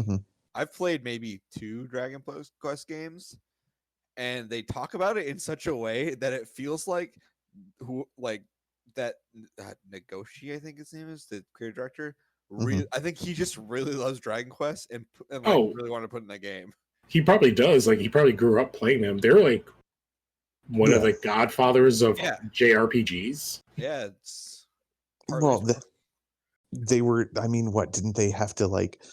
I've played maybe 2 Dragon Quest games, and they talk about it in such a way that it feels like that Nagoshi, I think his name is, the creative director. I think he just really loves Dragon Quest and really want to put in that game. He probably does. Like he probably grew up playing them. They're like one of the godfathers of JRPGs. Yeah, it's they were. I mean, what didn't they have to like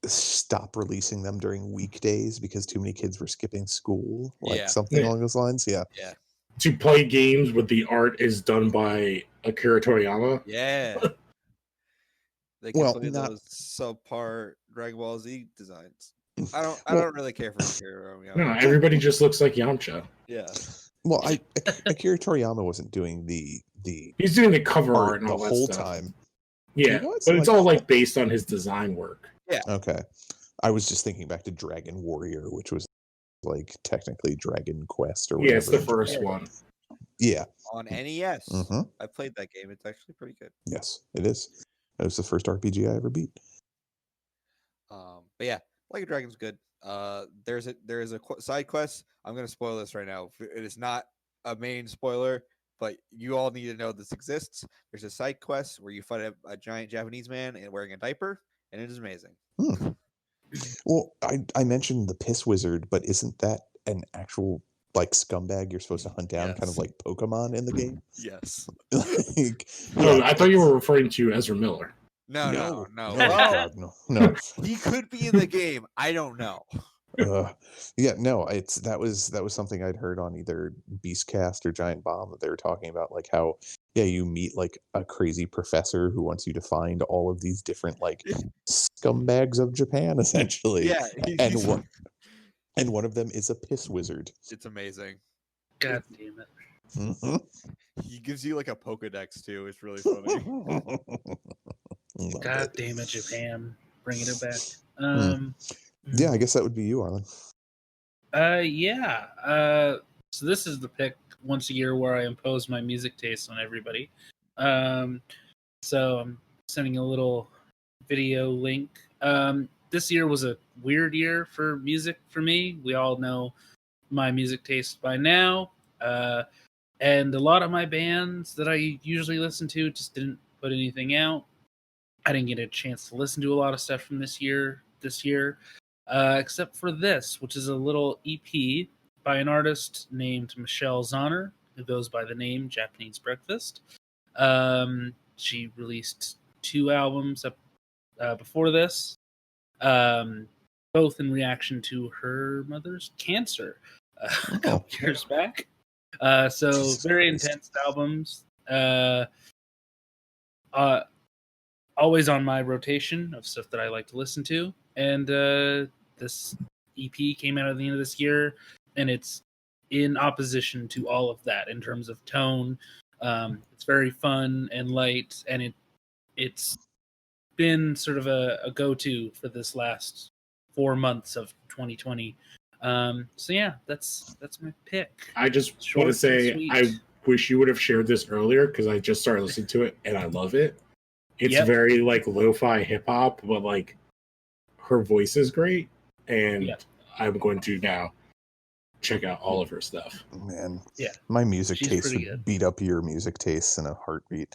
stop releasing them during weekdays because too many kids were skipping school? Like something along those lines. Yeah. Yeah. To play games with the art is done by Akira Toriyama. Yeah. They can play those subpar Dragon Ball Z designs. I don't really care for Akira Toriyama. No, everybody just looks like Yamcha. Yeah. Well, Akira Toriyama wasn't doing the He's doing the cover art art and the all that whole stuff. time. Yeah, He was, but it's like- all like based on his design work. Yeah. Okay. I was just thinking back to Dragon Warrior, which was like technically Dragon Quest or whatever. Yeah, it's the first one. Yeah. On NES. Mhm. I played that game. It's actually pretty good. Yes, it is. It was the first RPG I ever beat. But yeah, Like a Dragon's good. There is a side quest. I'm gonna spoil this right now. It is not a main spoiler, but you all need to know this exists. There's a side quest where you fight a giant Japanese man and wearing a diaper, and it is amazing. Well, I mentioned the Piss Wizard, but isn't that an actual like scumbag you're supposed to hunt down, kind of Yes. like Pokemon in the game? Yes. Like, Oh, yeah, I thought you were referring to Ezra Miller. No. No, Well, God, no. he could be in the game. I don't know. Yeah, no, that was something I'd heard on either Beastcast or Giant Bomb that they were talking about, like how you meet like a crazy professor who wants you to find all of these different like scumbags of Japan, essentially. Yeah, and one of them is a Piss Wizard. it's amazing. God damn it. Mhm. He gives you like a Pokedex too. It's really funny. Love God it. damn it, Japan. Bringing it back. Yeah, I guess that would be you, Arlen. Yeah. So this is the pick once a year where I impose my music taste on everybody. So I'm sending a little video link. This year was a weird year for music for me. We all know my music taste by now. And a lot of my bands that I usually listen to just didn't put anything out. I didn't get a chance to listen to a lot of stuff from this year, except for this, which is a little EP by an artist named Michelle Zahner, who goes by the name Japanese Breakfast. She released 2 albums before this, both in reaction to her mother's cancer a couple years back. So Jesus very Christ. intense albums. Always on my rotation of stuff that I like to listen to. And this EP came out at the end of this year, and it's in opposition to all of that in terms of tone. It's very fun and light, and it's been sort of a go-to for this last 4 months of 2020. So yeah, that's my pick. I just Short want to and say sweet. I wish you would have shared this earlier because I just started listening to it and I love it. It's Yep. very like lo-fi hip hop, but like her voice is great, and Yep. I'm going to now check out all of her stuff. Man, Yeah. my music She's taste pretty would good. beat up your music tastes in a heartbeat.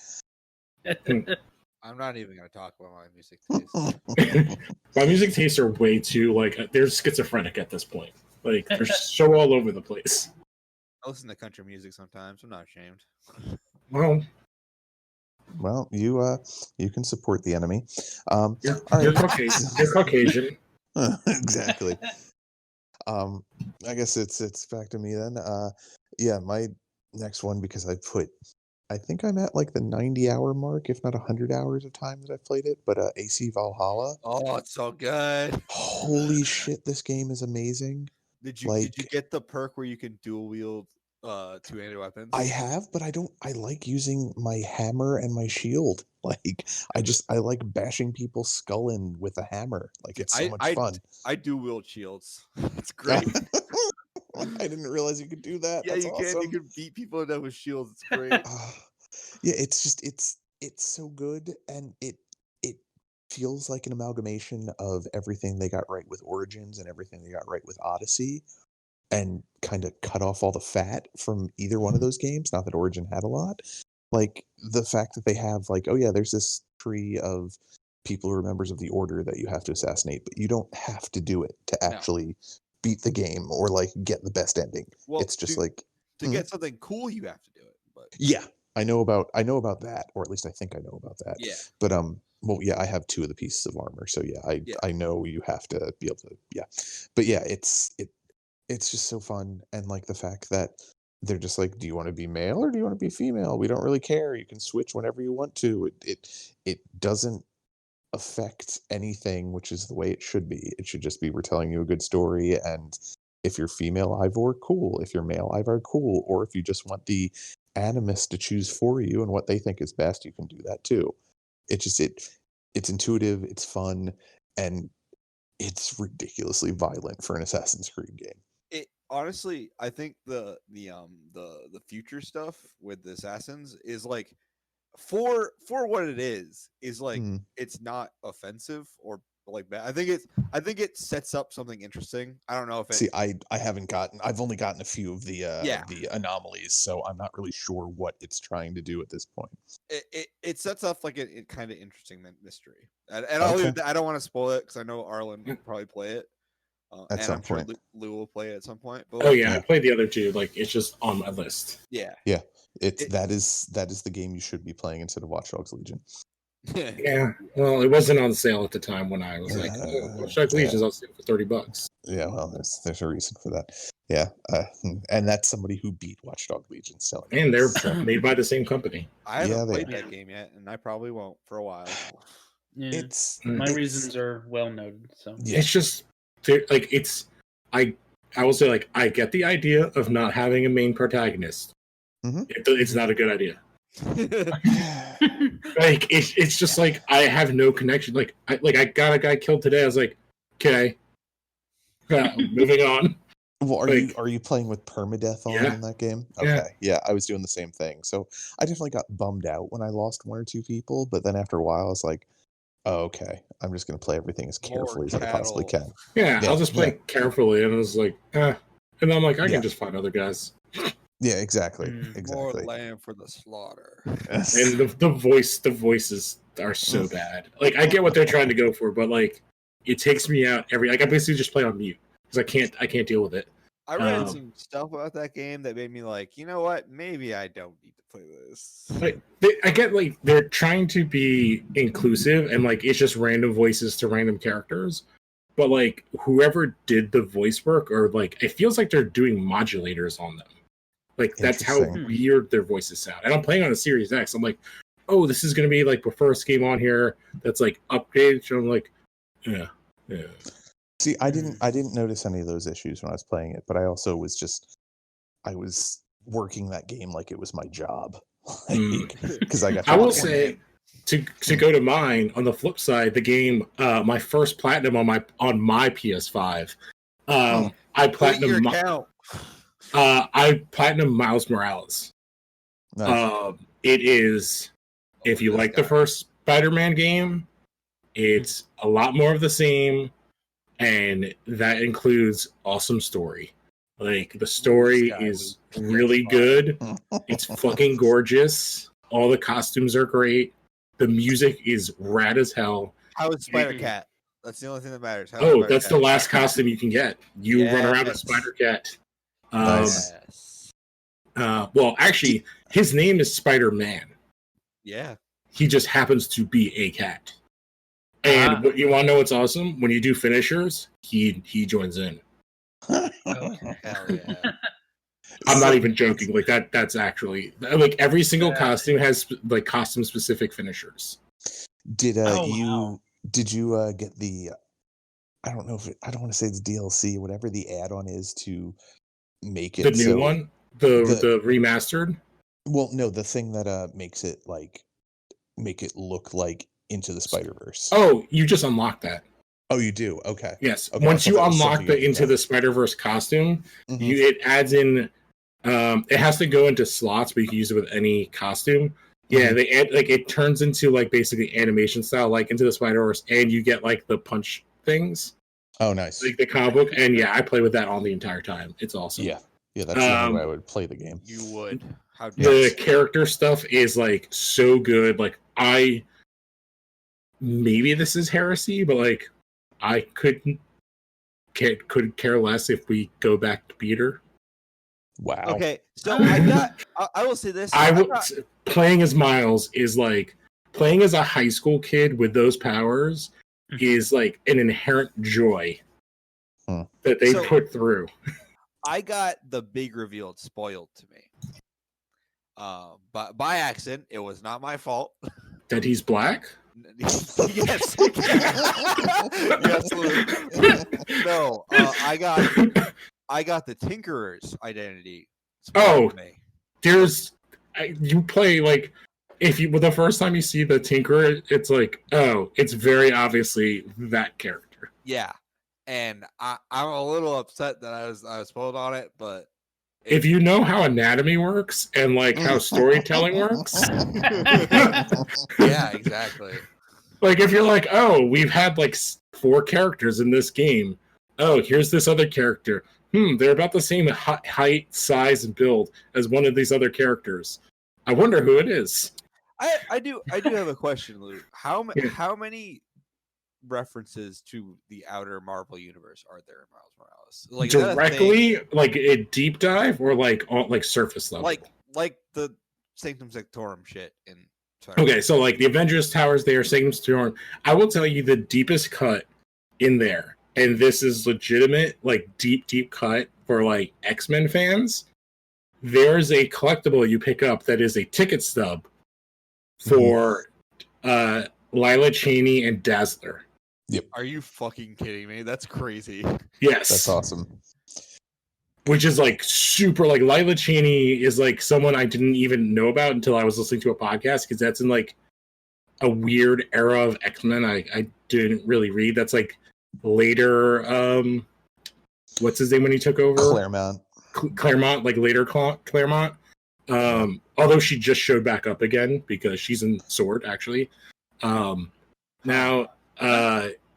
I'm not even gonna talk about my music taste. My music tastes are way too like they're schizophrenic at this point. Like they're so all over the place. I listen to country music sometimes. I'm not ashamed. Well, Well, you can support the enemy. you're, all you're right. Caucasian. You're Caucasian. Exactly. I guess it's back to me then. Yeah, my next one, because I think I'm at like the 90-hour mark, if not 100 hours of time that I've played it, but AC Valhalla. Oh, it's so good. Holy shit, this game is amazing. Did you get the perk where you can dual wield two-handed weapons? I have, but I like using my hammer and my shield. Like I like bashing people's skull in with a hammer. Like it's so much fun. I do wield shields. It's great. I didn't realize you could do that. Yeah, That's you awesome. can. You can beat people to death with shields. It's great. Yeah, it's just it's so good, and it feels like an amalgamation of everything they got right with Origins and everything they got right with Odyssey, and kind of cut off all the fat from either one of those games. Not that Origin had a lot. Like the fact that they have like, oh yeah, there's this tree of people who are members of the Order that you have to assassinate, but you don't have to do it to actually beat the game or like get the best ending. Well, It's just like to get something cool, you have to do it. But yeah, I know about that, or at least I think I know about that. yeah, But well, yeah, I have 2 of the pieces of armor, so yeah, I know you have to be able to, yeah. But yeah, it's just so fun, and like the fact that they're just like, do you want to be male or do you want to be female? We don't really care. You can switch whenever you want to. It doesn't affect anything, which is the way it should be. It should just be we're telling you a good story, and if you're female Ivor, cool. If you're male Ivor, cool. Or if you just want the animus to choose for you and what they think is best, you can do that too. It's intuitive, it's fun, and it's ridiculously violent for an Assassin's Creed game. It honestly, I think the future stuff with the Assassins is like for what it is like it's not offensive or like bad. I think it sets up something interesting. I don't know if it See, I've only gotten a few of the anomalies, so I'm not really sure what it's trying to do at this point. It sets up like a kind of interesting mystery. And I don't want to spoil it because I know Arlen will probably play it. At some point. Sure Lou will play it at some point. But I played the other two. Like, it's just on my list. Yeah. That is the game you should be playing instead of Watch Dogs Legion. Yeah. Well, it wasn't on sale at the time when I was like, Watch Dogs Legion's on sale for $30. Yeah, well, there's a reason for that. Yeah, and that's somebody who beat Watch Dogs Legion selling. And they're made by the same company. I haven't played that game yet, and I probably won't for a while. Yeah. My reasons are well noted. So it's just like I will say, like, I get the idea of not having a main protagonist. It's not a good idea. Like it's just like I have no connection. Like I got a guy killed today. I was like, okay, moving on. Well, are you playing with permadeath on in that game? Okay, yeah, I was doing the same thing. So I definitely got bummed out when I lost one or two people, but then after a while, I was like, oh, okay, I'm just going to play everything as carefully as I possibly can. Yeah, I'll just play carefully, and I was like, and then I'm like, I can just find other guys. Yeah, exactly. More lamb for the slaughter. Yes. And the voices are so bad. Like, I get what they're trying to go for, but like, it takes me out I basically just play on mute because I can't deal with it. I read some stuff about that game that made me like, you know what? Maybe I don't need to play this. Like, I get like they're trying to be inclusive and like it's just random voices to random characters, but like whoever did the voice work or like it feels like they're doing modulators on them. Like that's how weird their voices sound. And I'm playing on a Series X. I'm like, oh, this is gonna be like the first game on here that's like updated. So I'm like, yeah. See, I didn't notice any of those issues when I was playing it, but I also was working that game like it was my job. Because I will say to go to mine on the flip side, the game my first platinum on my PS5. I platinum I platinum Miles Morales. Nice. It is, if you like the first Spider-Man game, it's a lot more of the same, and that includes awesome story. Like, the story is really good. It's fucking gorgeous. All the costumes are great. The music is rad as hell. How is Spider-Cat? That's the only thing that matters. That's the last costume you can get. You run around as Spider-Cat. Nice. Well, actually, his name is Spider-Man. Yeah. He just happens to be a cat. And what you want to know what's awesome? When you do finishers, he joins in. Hell yeah. I'm not even joking. Like that's actually like every single costume has like costume specific finishers. Did you get the I don't want to say it's DLC, whatever the add-on is to make it the new one? The remastered? Well, no, the thing that makes it like make it look like Into the Spider-Verse. Oh, you just unlock that. Oh, you do? Okay. Yes. Okay, once you unlock the Into the Spider-Verse costume, it adds in it has to go into slots, but you can use it with any costume. Yeah, they add like it turns into like basically animation style, like Into the Spider-Verse, and you get like the punch things. Oh, nice. Like the comic book, and yeah, I play with that on the entire time. It's awesome. Yeah, that's the only way I would play the game. You would. How the character stuff is like so good. Like maybe this is heresy, but like I couldn't care less if we go back to Peter. Wow. Okay, so I will say this. Playing as Miles is like playing as a high school kid with those powers is like an inherent joy that they put through. I got the big reveal spoiled to me. But by accident, it was not my fault. That he's black? Yes. Yes, Luke. No, I got the Tinkerer's identity. Oh, you play like the first time you see the Tinkerer, it's like, oh, it's very obviously that character. Yeah, and I'm a little upset that I was spoiled on it, but if you know how anatomy works and like how storytelling works, yeah, exactly. Like if you're like, oh, we've had like 4 characters in this game. Oh, here's this other character. They're about the same height, size, and build as one of these other characters. I wonder who it is. I do have a question, Luke. How many references to the outer Marvel universe are there in Miles Morales? Like directly, like a deep dive, or like surface level? Like the Sanctum Sanctorum shit in. Okay, so like the Avengers Towers there, Sanctum Sanctorum. I will tell you the deepest cut in there, and this is legitimate, like deep cut for like X-Men fans. There's a collectible you pick up that is a ticket stub for Lila Cheney and Dazzler. Yep. Are you fucking kidding me? That's crazy. Yes. That's awesome. Which is like super, like Lila Cheney is like someone I didn't even know about until I was listening to a podcast, because that's in like a weird era of X-Men I didn't really read. That's like later, what's his name when he took over? Claremont, like later Claremont. Although she just showed back up again because she's in Sword, actually.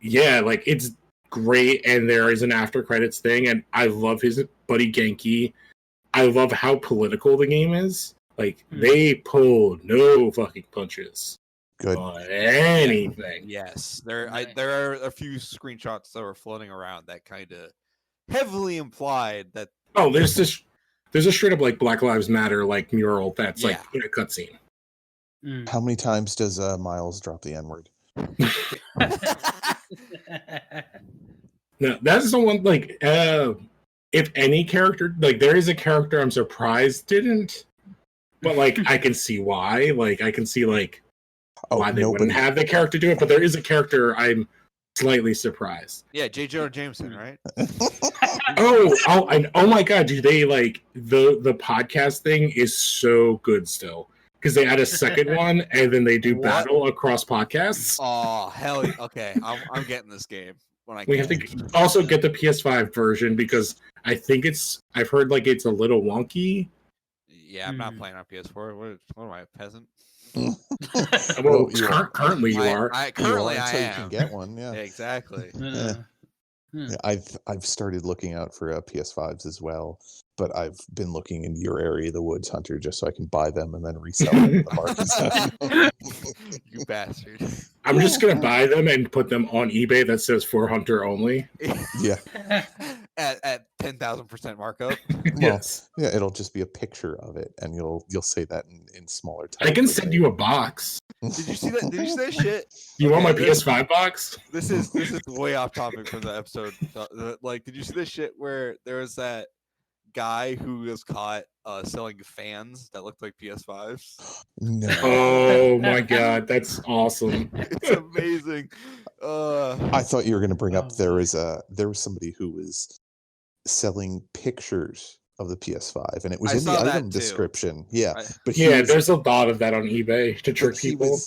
Yeah, like it's great, and there is an after credits thing, and I love his buddy Genki. I love how political the game is. Like they pull no fucking punches. Good. On anything. Yes, there are a few screenshots that were floating around that kind of heavily implied that. Oh, there's a straight up like Black Lives Matter like mural that's like in a cutscene. How many times does Miles drop the N-word? No, that's the one. Like, if any character, like, there is a character I'm surprised didn't, but like I can see why. Like, I can see like why they wouldn't have the character do it, but there is a character I'm slightly surprised. Yeah, J. Jonah Jameson, right? Oh my god, do they like the podcast thing is so good still. Because they add a second one, and then they do battle across podcasts. Oh hell! Okay, I'm getting this game when I. We have to also get the PS5 version because I've heard like it's a little wonky. Yeah, I'm not playing on PS4. What am I, a peasant? Well, currently you are. Currently I am. You can get one. Yeah, exactly. Yeah, I've started looking out for PS5s as well, but I've been looking in your area of the woods, Hunter, just so I can buy them and then resell them in the market. You bastard! I'm just gonna buy them and put them on eBay that says for Hunter only. Yeah, at 10,000% markup. Yes. Yeah, it'll just be a picture of it, and you'll say that in smaller type. I can send you a box. Did you see that? Did you see that shit? You want my PS5 box? This is way off topic from the episode. Like, did you see this shit where there was that guy who was caught selling fans that looked like PS5s? No. Oh my god, that's awesome. It's amazing. I thought you were going to bring up there was somebody who was selling pictures of the PS5, and it was in the item description. Yeah, there's a lot of that on eBay to trick people.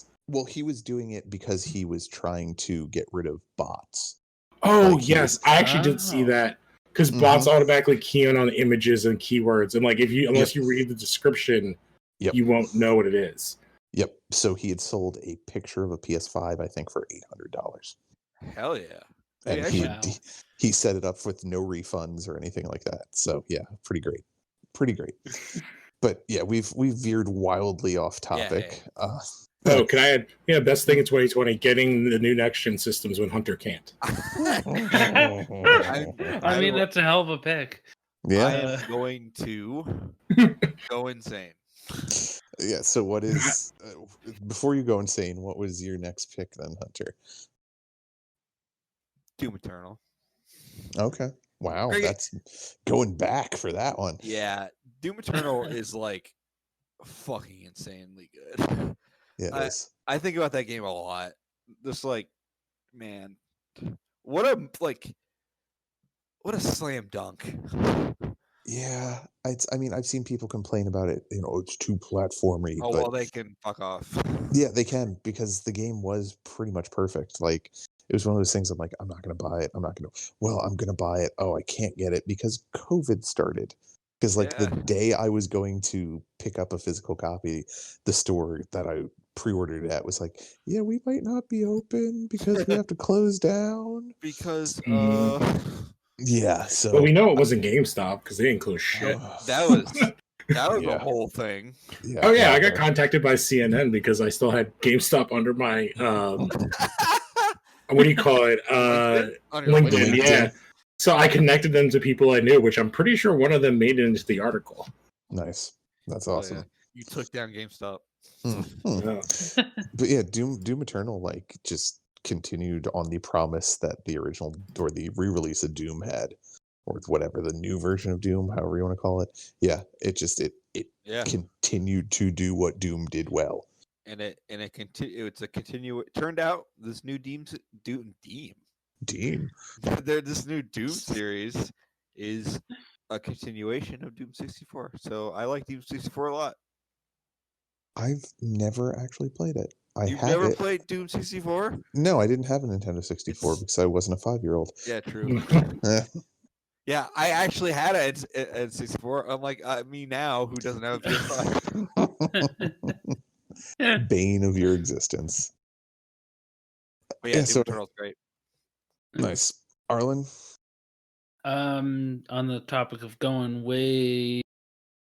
He was doing it because he was trying to get rid of bots. Oh, yes, I actually did see that. Because bots automatically key in on images and keywords, and like unless you read the description, you won't know what it is. Yep. So he had sold a picture of a PS5, I think, for $800. Hell yeah! And he set it up with no refunds or anything like that. So yeah, pretty great. But yeah, we've veered wildly off topic. Can I add? Best thing in 2020: getting the new next gen systems when Hunter can't. I mean, that's a hell of a pick. Yeah, I am going to go insane. Yeah. So what is before you go insane? What was your next pick then, Hunter? Doom Eternal. Okay. Wow, that's going back for that one. Yeah, Doom Eternal is like fucking insanely good. Yeah, it is. I think about that game a lot. Just like, man, what a slam dunk. Yeah, I mean, I've seen people complain about it. It's too platformy, Oh but well, they can fuck off. yeah, they can, because the game was pretty much perfect. Like, it was one of those things. I'm like, I'm not gonna buy it. I'm gonna buy it. Oh, I can't get it because COVID started. Because like the Yeah. day I was going to pick up a physical copy, the store that I pre-ordered it at was like, yeah, we might not be open because we have to close down. Because Yeah, Well, so we know it wasn't GameStop because they didn't close shit. that was Yeah. the whole thing. yeah. Oh yeah, no, I got no. contacted by CNN because I still had GameStop under my what do you call it? On your LinkedIn, LinkedIn. yeah. So I connected them to people I knew, which I'm pretty sure one of them made it into the article. Nice. That's Oh, awesome. yeah. You took down GameStop. Mhm. Yeah. But yeah, Doom Eternal like just continued on the promise that the original or the re-release of Doom had, or whatever the new version of Doom, however you want to call it. Yeah, it Yeah. continued to do what Doom did well. And it it's a continue. It turned out this new Doom Doom. this new Doom series is a continuation of Doom 64. So I like Doom 64 a lot. I've never actually played it. You've had never it. played Doom 64? No, I didn't have a Nintendo 64 because I wasn't a 5-year-old. Yeah, true. Yeah, I actually had it at 64. Unlike me now, who doesn't have a PS5. Bane of your existence. But yeah, Yeah, Doom so Eternal's great. nice. Arlen? On the topic of going way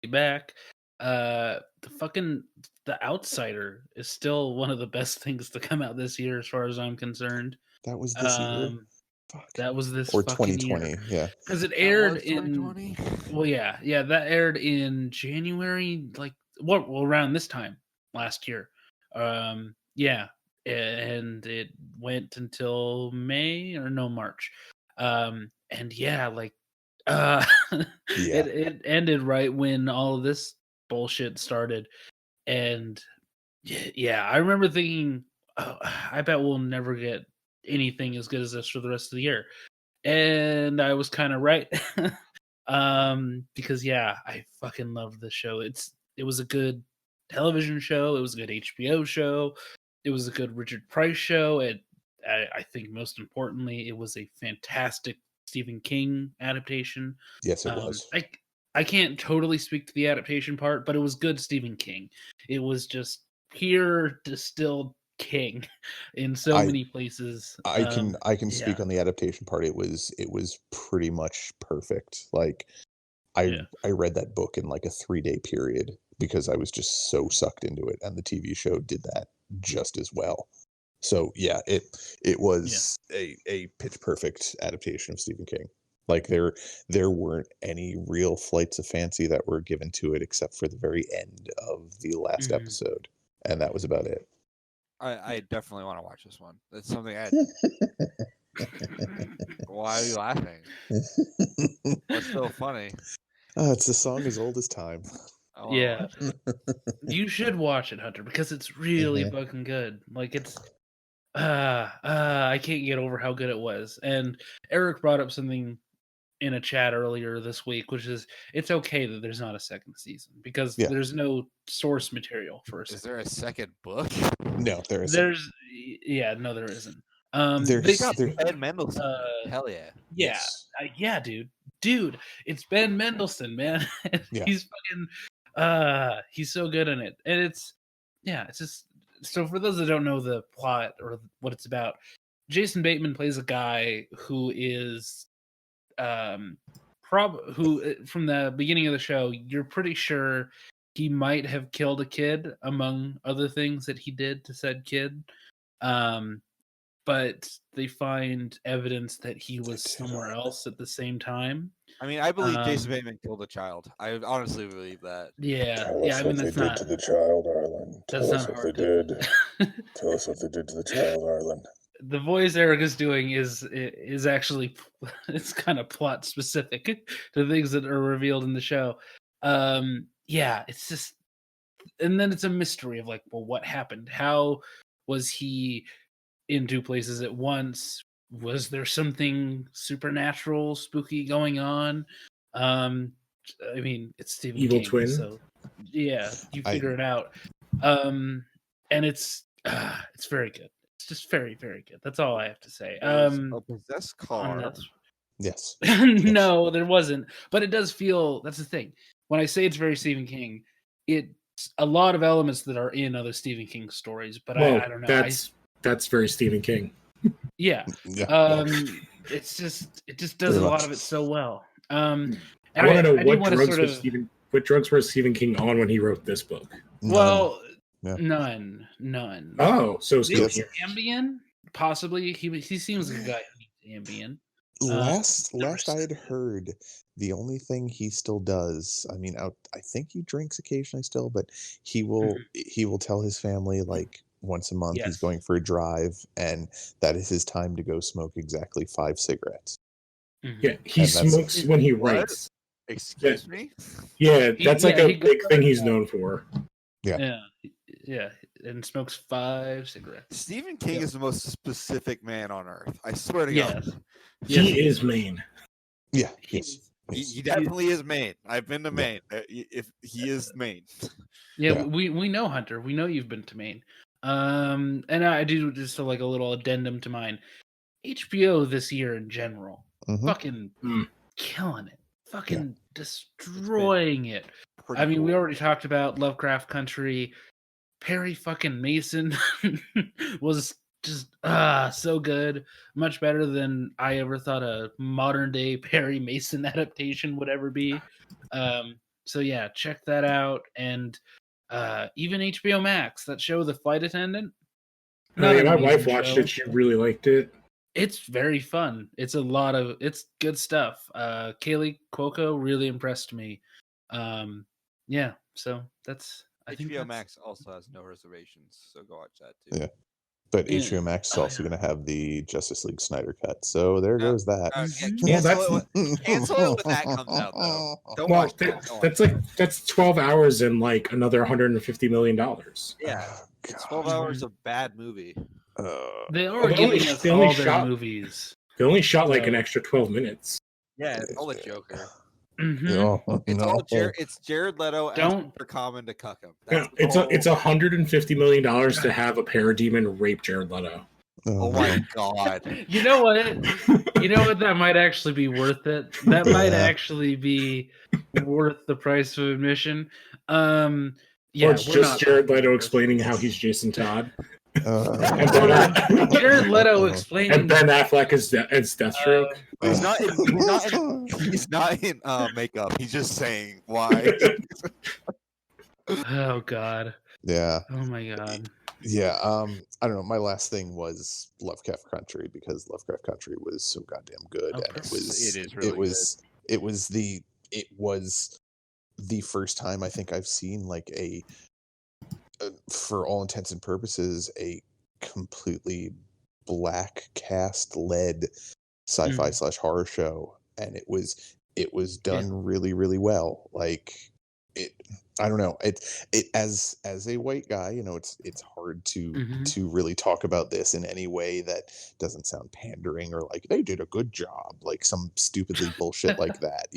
back, the Outsider is still one of the best things to come out this year, as far as I'm concerned. That was this year? Fuck. That was this Or fucking 2020, year. yeah. Because it aired was in 2020? well, yeah, that aired in January, like around this time last year. Yeah, and it went until March. And yeah, like Yeah. it ended right when all of this bullshit started. And yeah, I remember thinking, oh, I bet we'll never get anything as good as this for the rest of the year. And I was kind of right. Because yeah, I fucking love the show. It was a good television show, it was a good HBO show, it was a good Richard Price show, and I think most importantly, it was a fantastic Stephen King adaptation. Yes, it was. I can't totally speak to the adaptation part, but it was good Stephen King. It was just pure distilled King in so many places. I can speak yeah. on the adaptation part. It was pretty much perfect. Like I read that book in like a 3-day period because I was just so sucked into it, and the TV show did that just as well. So yeah, it was a pitch perfect adaptation of Stephen King. Like there weren't any real flights of fancy that were given to it except for the very end of the last episode, and that was about it. I definitely want to watch this one. That's something I. Why are you laughing? What's so funny? It's a song as old as time. Yeah, you should watch it, Hunter, because it's really fucking good. Like it's, I can't get over how good it was. And Erik brought up something in a chat earlier this week, which is it's okay that there's not a second season because there's no source material for a second. Is there a second book? No, there isn't. No, there isn't. They got Ben Mendelsohn. Hell yeah. Yes. Yeah, dude, it's Ben Mendelsohn, man. He's fucking, he's so good in it, and it's just so for those that don't know the plot or what it's about, Jason Bateman plays a guy who is who from the beginning of the show you're pretty sure he might have killed a kid among other things that he did to said kid, but they find evidence that he was somewhere else at the same time. I mean, I believe Jason Bateman killed a child. I honestly believe that. Tell us what they did to the child, Arlen. Tell us what they did. Tell us what they did to the child, Arlen. The voice Erik is doing is actually it's kind of plot specific to things that are revealed in the show. Yeah, it's just and then it's a mystery of like, well, what happened? How was he in two places at once? Was there something supernatural, spooky going on? I mean, it's Stephen Evil King, twin. So yeah, you figure it out. And it's very good. It's just very, very good. That's all I have to say. A possessed car. Yes. No, there wasn't. But it does feel, that's the thing. When I say it's very Stephen King, it's a lot of elements that are in other Stephen King stories, but Well, I don't know. That's very Stephen King. Yeah. It just does a lot of it so well. And I want to know what drugs were Stephen King on when he wrote this book? Well, none. Oh, so Ambien? Possibly. He seems like a guy who needs Ambien. Last I had heard, the only thing he still does, I mean, I think he drinks occasionally still, but he will tell his family like once a month he's going for a drive, and that is his time to go smoke exactly 5 cigarettes. Yeah, he smokes when he writes. Excuse me? Yeah, that's a big thing he's known for. Yeah, and smokes 5 cigarettes. Stephen King is the most specific man on earth. I swear to God. He is Maine. Yeah, he definitely is Maine. I've been to Maine. If he is Maine. Yeah, we know, Hunter. We know you've been to Maine. And I do just like a little addendum to mine. HBO this year in general, fucking killing it, fucking destroying it. I mean, we already talked about Lovecraft Country. Perry fucking Mason was just so good, much better than I ever thought a modern day Perry Mason adaptation would ever be. So yeah, check that out. And even HBO Max, that show The Flight Attendant. My wife watched it. She really liked it. It's very fun. It's good stuff. Kaylee Cuoco really impressed me. Yeah, so that's HBO Max also has no reservations, so go watch that too. Yeah. But HBO Max is also going to have the Justice League Snyder cut, so there goes that. Cancel it when that comes out, though. Don't watch that. That's 12 hours and like another $150 million. Yeah, it's 12 hours of bad movie. They are giving us all their movies. They only shot like an extra 12 minutes. Yeah, it's all the Joker. It's Jared Leto asking for Common to cuck him. It's $150 million to have a parademon rape Jared Leto. Oh my God! You know what? That might actually be worth it. That might actually be worth the price of admission. Or it's just Jared Leto explaining how he's Jason Todd. Jared Leto explaining, and Ben Affleck is Deathstroke. He's not in makeup. He's just saying why. Oh God. Yeah. Oh my God. Yeah. I don't know. My last thing was Lovecraft Country, because Lovecraft Country was so goddamn good, and it was the first time I think I've seen like for all intents and purposes, a completely black cast led sci-fi / horror show, and it was done really, really well. Like I don't know. It as a white guy, it's hard to really talk about this in any way that doesn't sound pandering or like they did a good job, like some stupidly bullshit like that,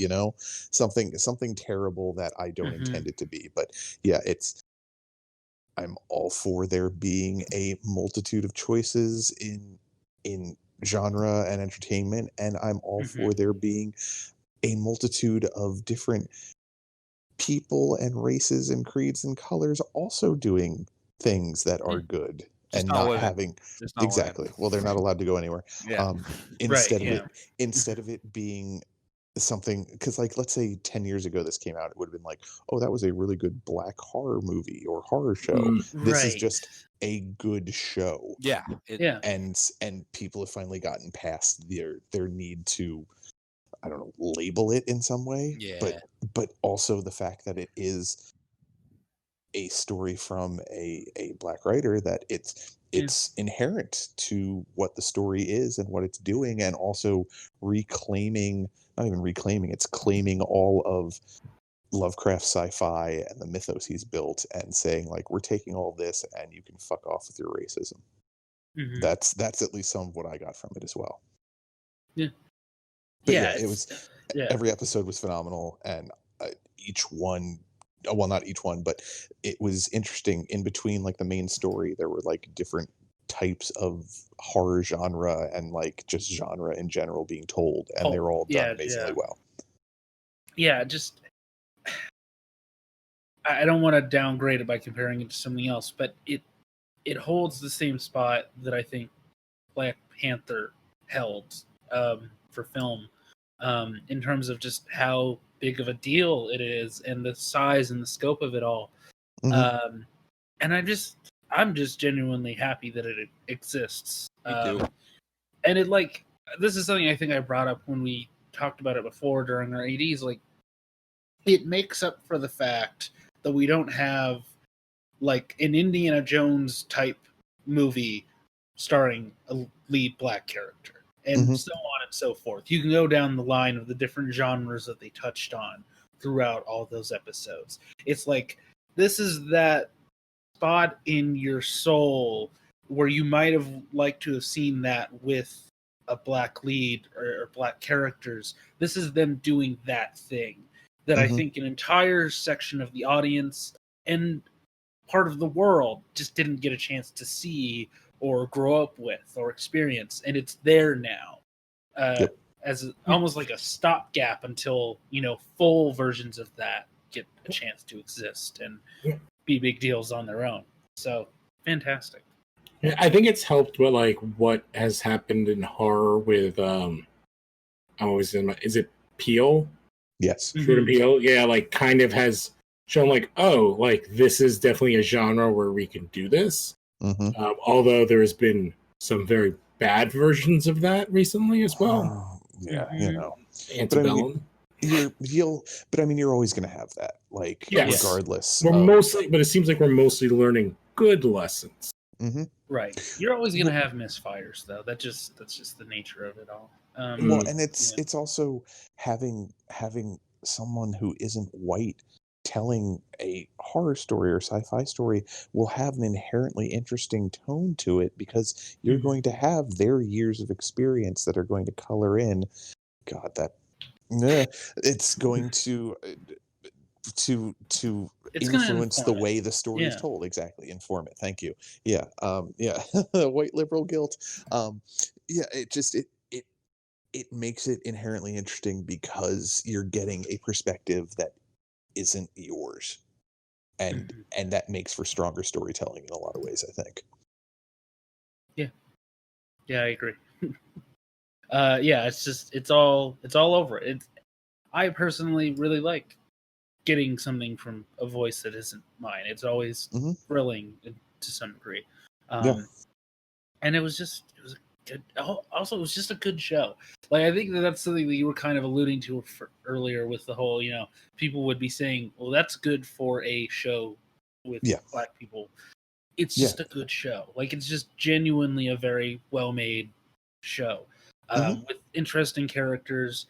something terrible that I don't intend it to be. But yeah, I'm all for there being a multitude of choices in genre and entertainment, and I'm all for there being a multitude of different people and races and creeds and colors also doing things that are good, and not having exactly women. Well, they're not allowed to go anywhere. Instead of it being something, because like let's say 10 years ago this came out, it would have been like, oh, that was a really good black horror movie or horror show. This is just a good show. And people have finally gotten past their need to, I don't know, label it in some way. But also the fact that it is a story from a black writer, that it's inherent to what the story is and what it's doing, and also it's claiming all of Lovecraft sci-fi and the mythos he's built, and saying like, we're taking all this and you can fuck off with your racism. Mhm. That's at least some of what I got from it as well. Yeah. But Yeah, it was yeah. every episode was phenomenal, and each one, well, not each one, but it was interesting. In between like the main story, there were like different types of horror genre and like just genre in general being told, and they were all done amazingly well. Yeah, just I don't want to downgrade it by comparing it to something else, but it holds the same spot that I think Black Panther held for film, in terms of just how big of a deal it is and the size and the scope of it all. Mhm. And I'm just genuinely happy that it exists. Me too. And it like this is something I think I brought up when we talked about it before during our ADs. Like, it makes up for the fact that we don't have like an Indiana Jones type movie starring a lead black character, and so on and so forth. You can go down the line of the different genres that they touched on throughout all those episodes. It's like, this is that spot in your soul where you might have liked to have seen that with a black lead or black characters. This is them doing that thing that I think an entire section of the audience and part of the world just didn't get a chance to see or grow up with or experience, and it's there now, as almost like a stopgap until full versions of that get a chance to exist and be big deals on their own. So fantastic. I think it's helped with like what has happened in horror with I'm always in my, is it Peele? Yes. Jordan Peele, yeah, like kind of has shown like, oh, like this is definitely a genre where we can do this. Although there has been some very bad versions of that recently as well. Antebellum. But I mean, you're always going to have that, like, regardless. But it seems like we're mostly learning good lessons. Right. You're always going to have misfires, though. That's just the nature of it all. Well, and it's also having someone who isn't white telling a horror story or sci-fi story will have an inherently interesting tone to it, because you're going to have their years of experience that are going to color in. God, it's going to influence the way the story is told. Exactly. Inform it. Thank you. Yeah. White liberal guilt. It makes it inherently interesting because you're getting a perspective that isn't yours, and that makes for stronger storytelling in a lot of ways, I think. I agree. It's all over it. I personally really like getting something from a voice that isn't mine. It's always thrilling to some degree. And it was a good, also it was just a good show. Like, I think that's something that you were kind of alluding to earlier with the whole, people would be saying, well, that's good for a show with black people. It's just a good show. Like, it's just genuinely a very well-made show, with interesting characters,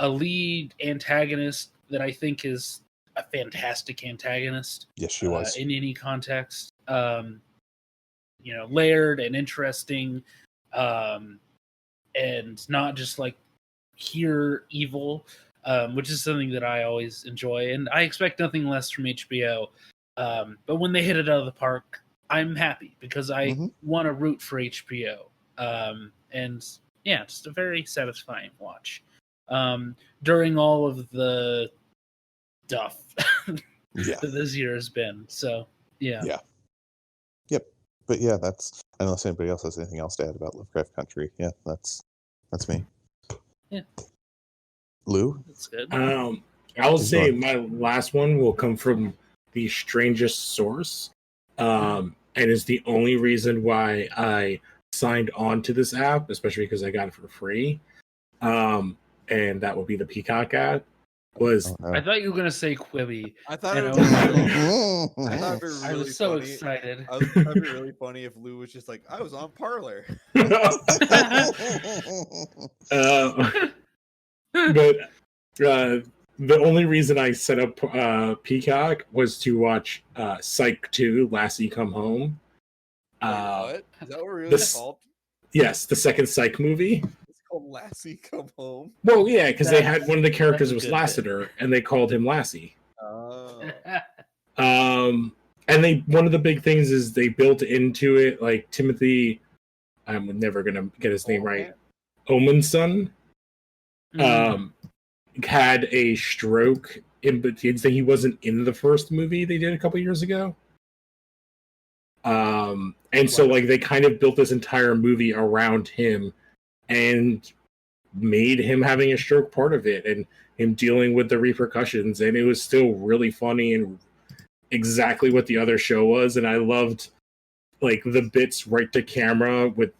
a lead antagonist that I think is a fantastic antagonist. Yes, she was. In any context. Layered and interesting, and not just like pure evil, which is something that I always enjoy, and I expect nothing less from HBO. But when they hit it out of the park, I'm happy because I want to root for HBO. And yeah, just a very satisfying watch. During all of the stuff that this year has been. So yeah. Yep. But yeah, unless anybody else has anything else to add about Lovecraft Country. Yeah, that's me. Yeah. Lou? That's good. I'll say my last one will come from the strangest source. And is the only reason why I signed on to this app, especially because I got it for free. And that would be the Peacock app. I thought you were gonna say Quibi. I thought it'd be really I was so excited. I thought it'd be really funny if Lou was just like, I was on Parler. But the only reason I set up Peacock was to watch Psych 2, Lassie Come Home. Wait, what? Is that what really called? Yes, the second Psych movie. It's called Lassie Come Home. Well, yeah, because they had one of the characters was good Lassiter, and they called him Lassie. Oh. And one of the big things is they built into it, like Timothy, I'm never gonna get his name right, Omen's son, had a stroke but he wasn't in the first movie they did a couple years ago. And so like they kind of built this entire movie around him and made him having a stroke part of it and him dealing with the repercussions, and it was still really funny and exactly what the other show was. And I loved like the bits right to camera with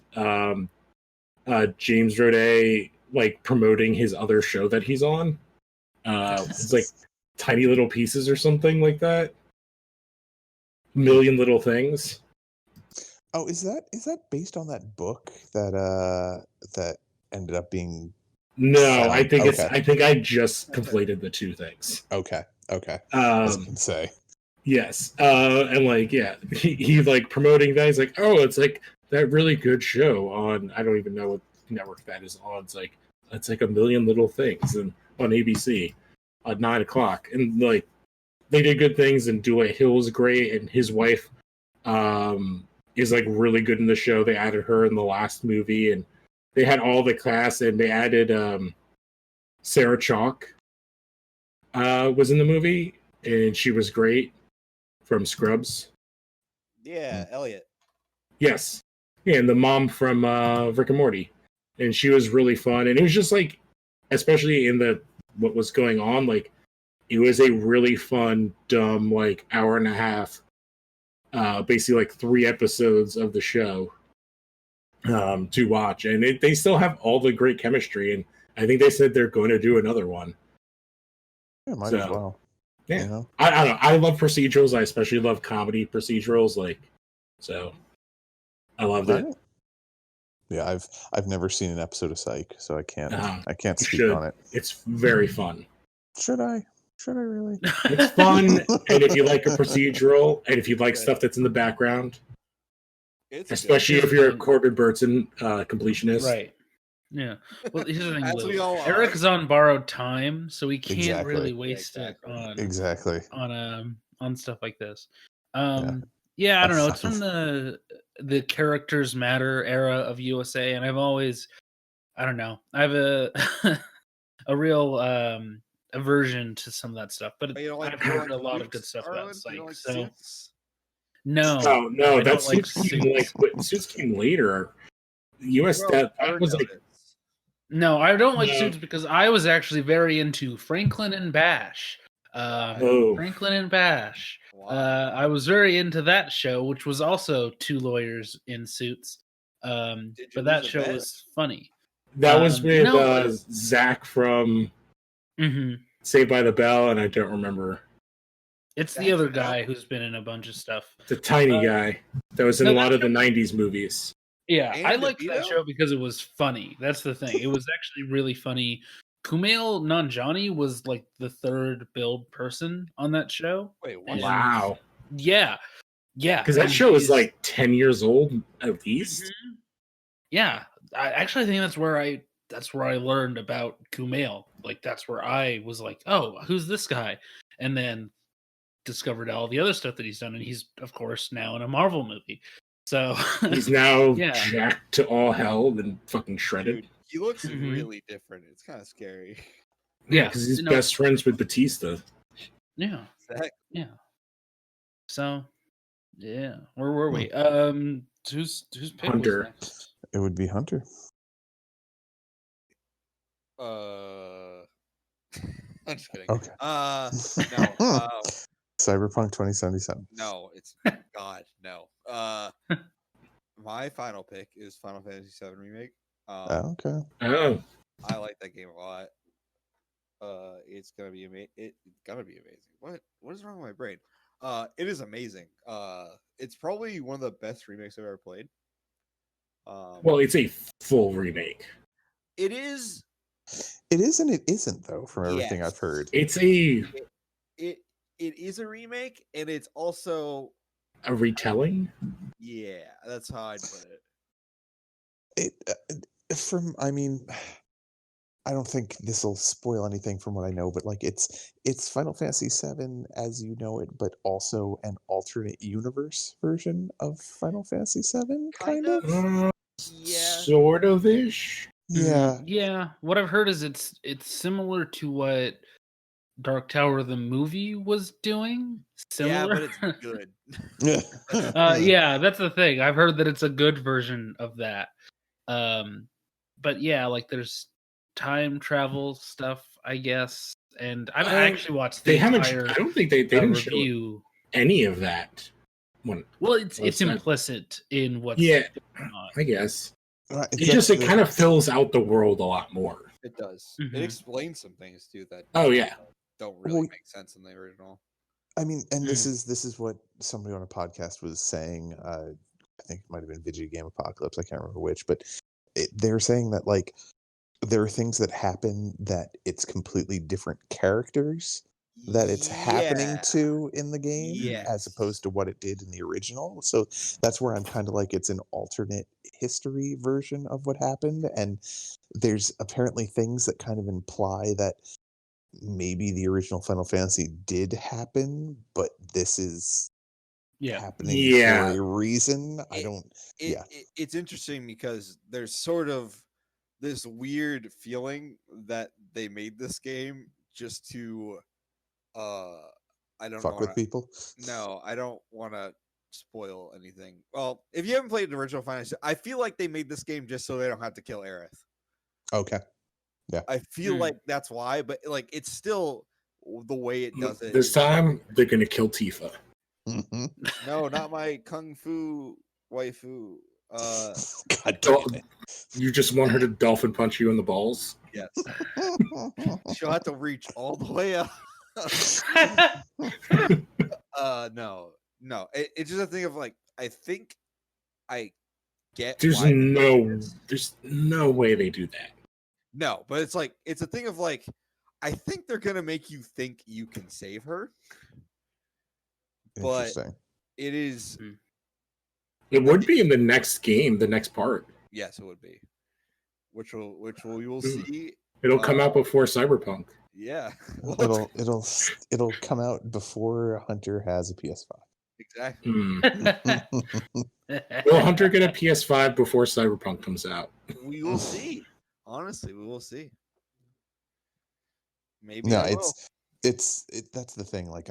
James Roday like promoting his other show that he's on. It's like Tiny Little Pieces or something like that. Million Little Things. Oh, is that based on that book that ended up being? No, I think it's. I think I just conflated the two things. Okay. I was gonna say. Yes, and like he like promoting that. He's like, oh, it's like that really good show on. I don't even know what network that is on. It's like A Million Little Things and on ABC at 9:00, and like they did good things. And Dua Hill's great, and his wife is like really good in the show. They added her in the last movie, and they had all the cast, and they added Sarah Chalke was in the movie, and she was great from Scrubs. Yeah, Elliot. Yes. Yeah, and the mom from Rick and Morty. And she was really fun. And it was just like, especially in what was going on, like it was a really fun, dumb, like hour and a half, basically like 3 episodes of the show to watch. And they still have all the great chemistry. And I think they said they're going to do another one. Yeah, might as well. Yeah, you know? I don't know. I love procedurals. I especially love comedy procedurals. Like, so I loved it. Yeah, I've never seen an episode of Psych, so I can't speak on it. It's very fun. Should I really? It's fun, and if you like a procedural, and if you like stuff that's in the background, especially if you're a Corbin Burnson completionist, right? Yeah. Well, here's the thing, Erik is on borrowed time, so he can't really waste it on stuff like this. Yeah, I don't know. It's from the Characters Matter era of USA, and I've always, I don't know, I have a real aversion to some of that stuff. But I've heard a lot of good stuff about Psych. So no, that's Suits came later. US that was like. No, I don't like Suits because I was actually very into Franklin and Bash. Franklin and Bash. Wow. I was very into that show, which was also 2 lawyers in suits. But that show was funny. That was with Zach from Saved by the Bell, and I don't remember. It's the other guy who's been in a bunch of stuff. The tiny guy that was in a lot of the 90s movies. Yeah, I liked that show because it was funny. That's the thing. It was actually really funny. Kumail Nanjiani was like the 3rd billed person on that show. Wait, what? Wow. Yeah. Because that show is like 10 years old at least. Mm-hmm. Yeah, I actually think that's where I learned about Kumail. Like that's where I was like, oh, who's this guy? And then discovered all the other stuff that he's done, and he's of course now in a Marvel movie. So he's now jacked to all hell and fucking shredded. Dude, he looks really different. It's kind of scary. Yeah, because he's best friends with Batista. Yeah. Exactly. Yeah. So, yeah. Where were we? Who's pick Hunter? Was next? It would be Hunter. I'm just kidding. Okay. No. Cyberpunk 2077. No, it's God, no. My final pick is Final Fantasy VII Remake. Okay. Oh. I like that game a lot. It's gonna be amazing. It's gonna be amazing. What is wrong with my brain? It is amazing. It's probably one of the best remakes I've ever played. Well, it's a full remake. It is, It is and it isn't, though, from everything I've Yes. heard. It's a It is a remake, and it's also retelling. yeah. That's how I'd put it. I mean, I don't think this will spoil anything from what I know, but like it's Final Fantasy VII as you know it, but also an alternate universe version of Final Fantasy VII, kind of. Yeah. Sort of ish. Yeah. Yeah. What I've heard is it's similar to what Dark Tower the movie was doing. Yeah, Similar. but it's good. Yeah, that's the thing. I've heard that it's a good version of that. But yeah, like there's time travel stuff, I guess. And I've actually watched the They haven't. entire I don't think they didn't show review. any of that. Well, it's implicit in what's Yeah, going on. I guess. It It kind of fills out the world a lot more. It does. Mhm. It explains some things too that don't really Well, make sense in the original. I mean, and this is what somebody on a podcast was saying. I think it might have been Video Game Apocalypse. I can't remember which, but they're saying that like there are things that happen that it's completely different characters that it's happening to in the game as opposed to what it did in the original. So that's where I'm kind of like it's an alternate history version of what happened, and there's apparently things that kind of imply that maybe the original Final Fantasy did happen, but this is happening for a reason. It's interesting because there's sort of this weird feeling that they made this game just to I don't fuck with people. No, I don't want to spoil anything. Well, if you haven't played the original Final Fantasy, I feel like they made this game just so they don't have to kill Aerith. Okay. Yeah. I feel like that's why, but like it's still the way it does it. This time they're gonna kill Tifa. Mm-hmm. No, not my kung fu waifu. God damn it. You just want her to dolphin punch you in the balls? Yes. She'll have to reach all the way up. No. It's just a thing of like I think I get. There's no way they do that. No, but it's like it's a thing of like I think they're gonna make you think you can save her. But it is. It would be in the next game, the next part. Yes, it would be. Which we will see. It'll come out before Cyberpunk. Yeah. It'll come out before Hunter has a PS5. Exactly. Will Hunter get a PS5 before Cyberpunk comes out? We will see. Honestly, we will see. Maybe no, that's the thing. Like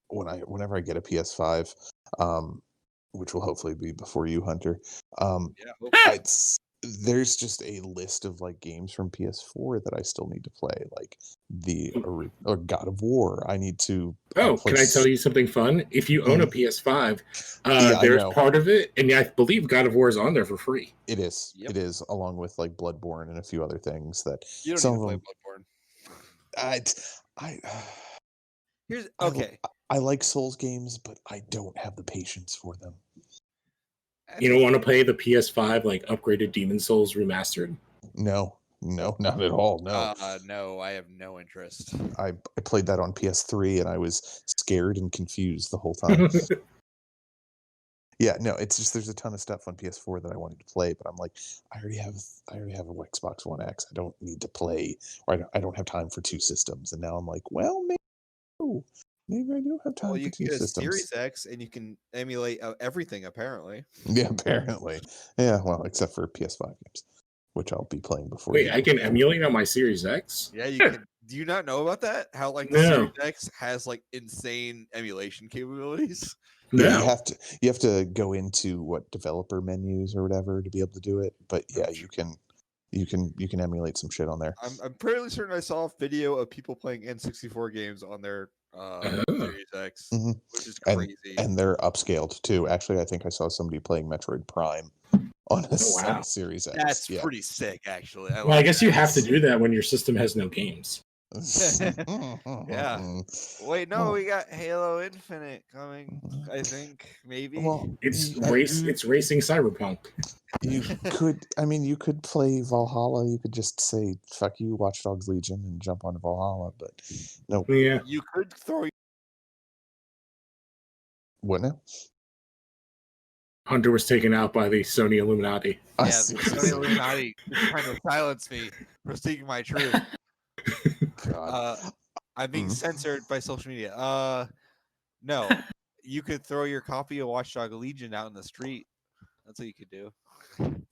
whenever I get a PS5, which will hopefully be before you, Hunter. There's just a list of like games from PS4 that I still need to play, like or God of War. I need to. Can I tell you something fun? If you own a PS5, there's part of it, and I believe God of War is on there for free. It is. Yep. It is, along with like Bloodborne and a few other things that you don't some need to of play them. Here's okay. I like Souls games, but I don't have the patience for them. You don't want to play the PS5 like upgraded Demon Souls remastered? No, not at all. No. No, I have no interest. I played that on PS3 and I was scared and confused the whole time. Yeah, no, it's just there's a ton of stuff on PS4 that I wanted to play, but I'm like, I already have a Xbox One X. I don't need to play, or I don't have time for two systems. And now I'm like, well, maybe I do have time for two systems. Well, you can get a Series X and you can emulate everything, apparently. Yeah, apparently. Yeah, well, except for PS5 games, which I'll be playing before. Wait, I can emulate on my Series X? Yeah, you can. Do you not know about that? How like the Series X has like insane emulation capabilities? No. Yeah, you have to go into what developer menus or whatever to be able to do it. But yeah, you can emulate some shit on there. I'm pretty certain I saw a video of people playing N64 games on their Series X, which is crazy. And they're upscaled too. Actually, I think I saw somebody playing Metroid Prime on a Series X. That's pretty sick, actually. I guess you have to do that when your system has no games. Yeah. Wait, no, we got Halo Infinite coming. I think maybe. Well, It's you, It's racing Cyberpunk. you could. I mean, you could play Valhalla. You could just say "fuck you, Watch Dogs Legion" and jump onto Valhalla. But no, Yeah. You could throw. what now? Hunter was taken out by the Sony Illuminati. I Yeah, see. the Sony Illuminati is trying to silence me for speaking my truth. God. I'm being Mm. censored by social media. No, you could throw your copy of Watch Dogs Legion out in the street. That's what you could do.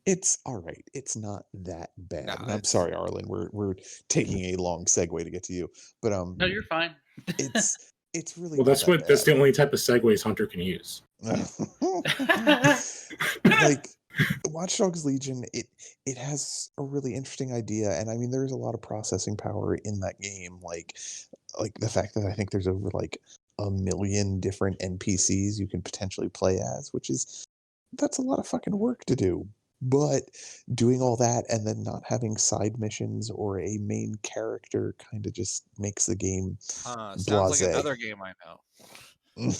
It's all right. It's not that bad. Nah, And I'm it's- sorry, Arlen. We're taking a long segue to get to you, but No, you're fine. it's really Well, not that that's the bad. only type of segues Hunter can use. Like Watch Dogs Legion, it has a really interesting idea, and I mean there's a lot of processing power in that game. Like the fact that I think there's over like 1 million different NPCs you can potentially play as, that's a lot of fucking work to do. But doing all that and then not having side missions or a main character kind of just makes the game sounds blase. like another game I know.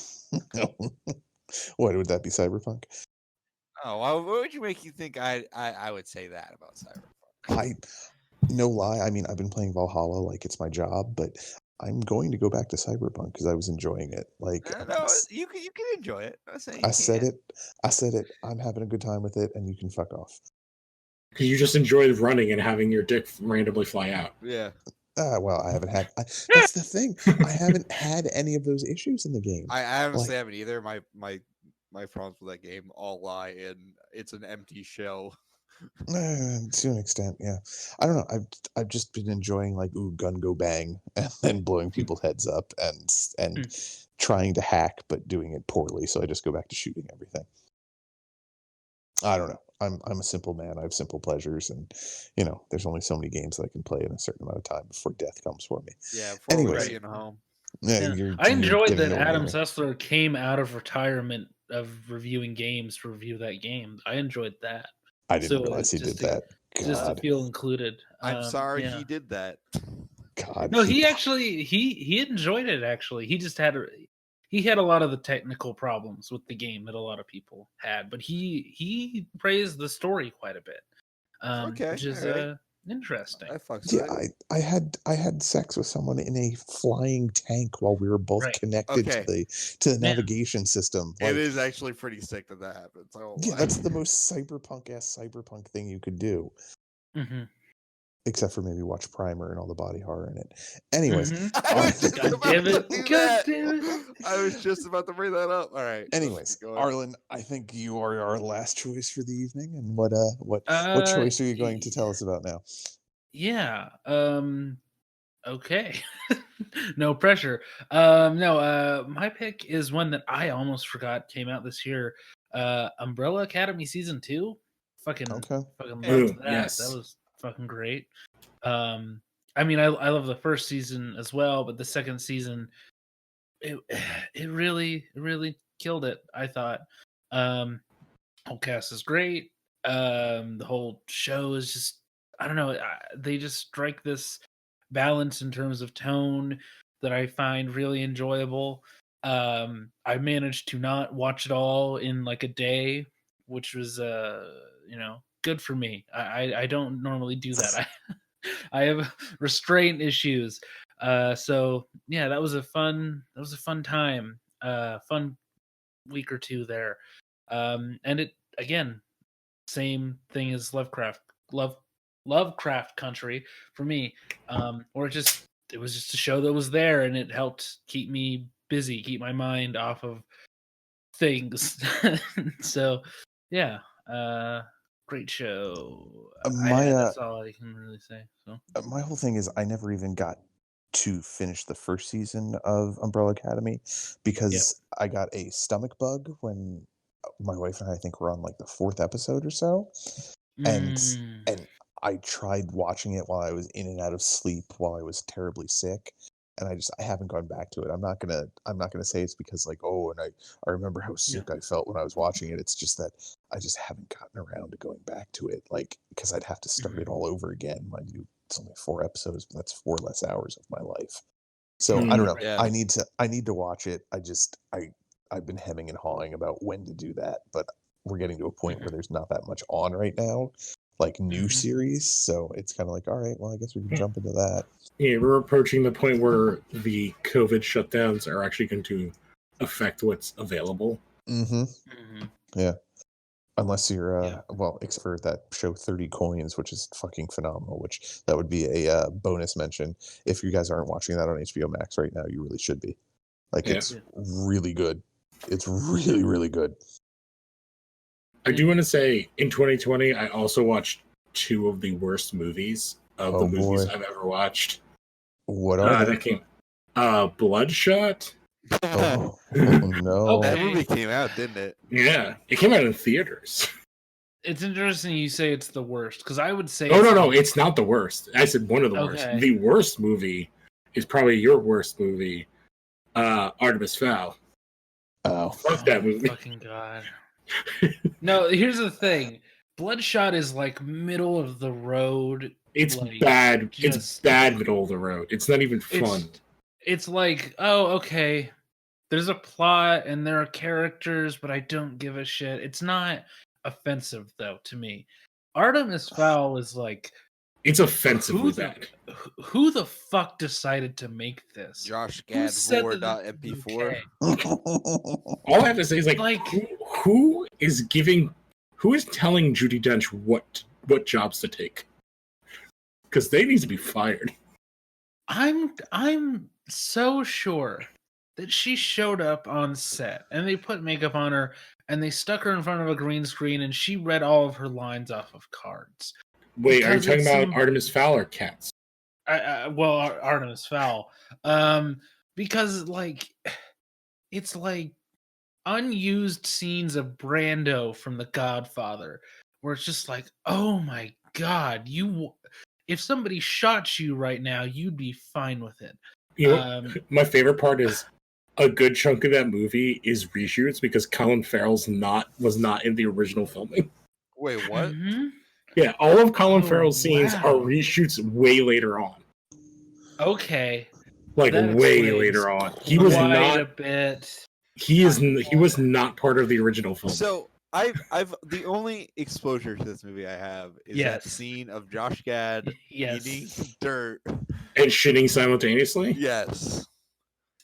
What would that be, Cyberpunk? Oh, what would you make you think I would say that about Cyberpunk? No lie. I mean, I've been playing Valhalla like it's my job, but I'm going to go back to Cyberpunk because I was enjoying it. Like No, you can enjoy it. I'm saying you I said can't. it. I said it. I'm having a good time with it, and you can fuck off. Because you just enjoy running and having your dick randomly fly out. Yeah. Well, I haven't had. That's the thing. I haven't had any of those issues in the game. I honestly haven't either. My problems with that game all lie in it's an empty shell. To an extent, yeah. I don't know. I've just been enjoying like gun go bang and then blowing people's heads up and trying to hack but doing it poorly. So I just go back to shooting everything. I don't know. I'm a simple man. I have simple pleasures, and there's only so many games that I can play in a certain amount of time before death comes for me. Yeah, before Anyways. we're home. Yeah, I enjoyed that getting Adam older. Sessler came out of retirement of reviewing games to review that game. I enjoyed that. I didn't realize he did that. Just to God. feel included. I'm sorry he did that. God. No, he actually he enjoyed it. Actually, he just had a lot of the technical problems with the game that a lot of people had, but he praised the story quite a bit, Okay, which is alright. interesting. Yeah, I had sex with someone in a flying tank while we were both Right. connected Okay. to the navigation system. It is actually pretty sick that happens. Yeah, that's the most cyberpunk thing you could do. Mm-hmm. Except for maybe watch Primer and all the body horror in it. Anyways, God damn it! I was just about to bring that up. All right. Anyways, Arlen, I think you are our last choice for the evening. And what choice are you going to tell us about now? Yeah. Okay. No pressure. No. My pick is one that I almost forgot came out this year. Umbrella Academy season 2. Fucking loved that. Yes. That was fucking great. I mean, I love the first season as well, but the second season, it really killed it. I thought. Whole cast is great. The whole show is just, I don't know. They just strike this balance in terms of tone that I find really enjoyable. I managed to not watch it all in like a day, which was good for me. I don't normally do that. I have restraint issues. So yeah, that was a fun time. Fun week or two there. And it again, same thing as Lovecraft Country for me. Or it was just a show that was there and it helped keep me busy, keep my mind off of things. So yeah, great show. That's all I can really say. So my whole thing is I never even got to finish the first season of Umbrella Academy because I got a stomach bug when my wife and I think we're on like the 4th episode or so, and I tried watching it while I was in and out of sleep while I was terribly sick, and I haven't gone back to it. I'm not gonna say it's because like and I remember how sick I felt when I was watching it. It's just that I just haven't gotten around to going back to it, like because I'd have to start it all over again, mind you. it's only 4 episodes, but that's 4 less hours of my life. So I don't know. Yeah. I need to watch it. I've been hemming and hawing about when to do that, but we're getting to a point where there's not that much on right now, like new series. So it's kind of like, all right, well, I guess we can jump into that. Yeah, we're approaching the point where the COVID shutdowns are actually going to affect what's available. Yeah. Unless you're, well, except for that show 30 Coins, which is fucking phenomenal, which that would be a bonus mention. If you guys aren't watching that on HBO Max right now, you really should be. Like, it's really good. It's really, really good. I do want to say, in 2020, I also watched 2 of the worst movies of the movies I've ever watched. What are they? That came, Bloodshot. Oh no! That movie came out, didn't it? Yeah, it came out in theaters. It's interesting you say it's the worst, because I would say... No, it's not the worst. I said one of the worst. The worst movie is probably your worst movie, Artemis Fowl. Oh. Fuck that movie. Fucking God. No, here's the thing. Bloodshot is like middle of the road. It's like, bad. It's bad middle of the road. It's not even fun. It's like, oh, okay. There's a plot and there are characters, but I don't give a shit. It's not offensive, though, to me. Artemis Fowl is like... It's offensively bad. Who the fuck decided to make this? Josh Gad MP4. All I have to say is like who is telling Judi Dench what jobs to take? Because they need to be fired. I'm so sure that she showed up on set and they put makeup on her and they stuck her in front of a green screen and she read all of her lines off of cards. Wait, because are you talking about Artemis Fowl or Cats? Well, Artemis Fowl. Because like it's like unused scenes of Brando from The Godfather, where it's just like, oh my God, if somebody shot you right now, you'd be fine with it. You know, my favorite part is a good chunk of that movie is reshoots because Colin Farrell's was not in the original filming. Wait, what? Mm-hmm. Yeah, all of Colin Farrell's scenes are reshoots way later on. Okay. Like way later on. He was not a bit. He was not part of the original film. So I've the only exposure to this movie I have is that scene of Josh Gad eating dirt and shitting simultaneously. Yes.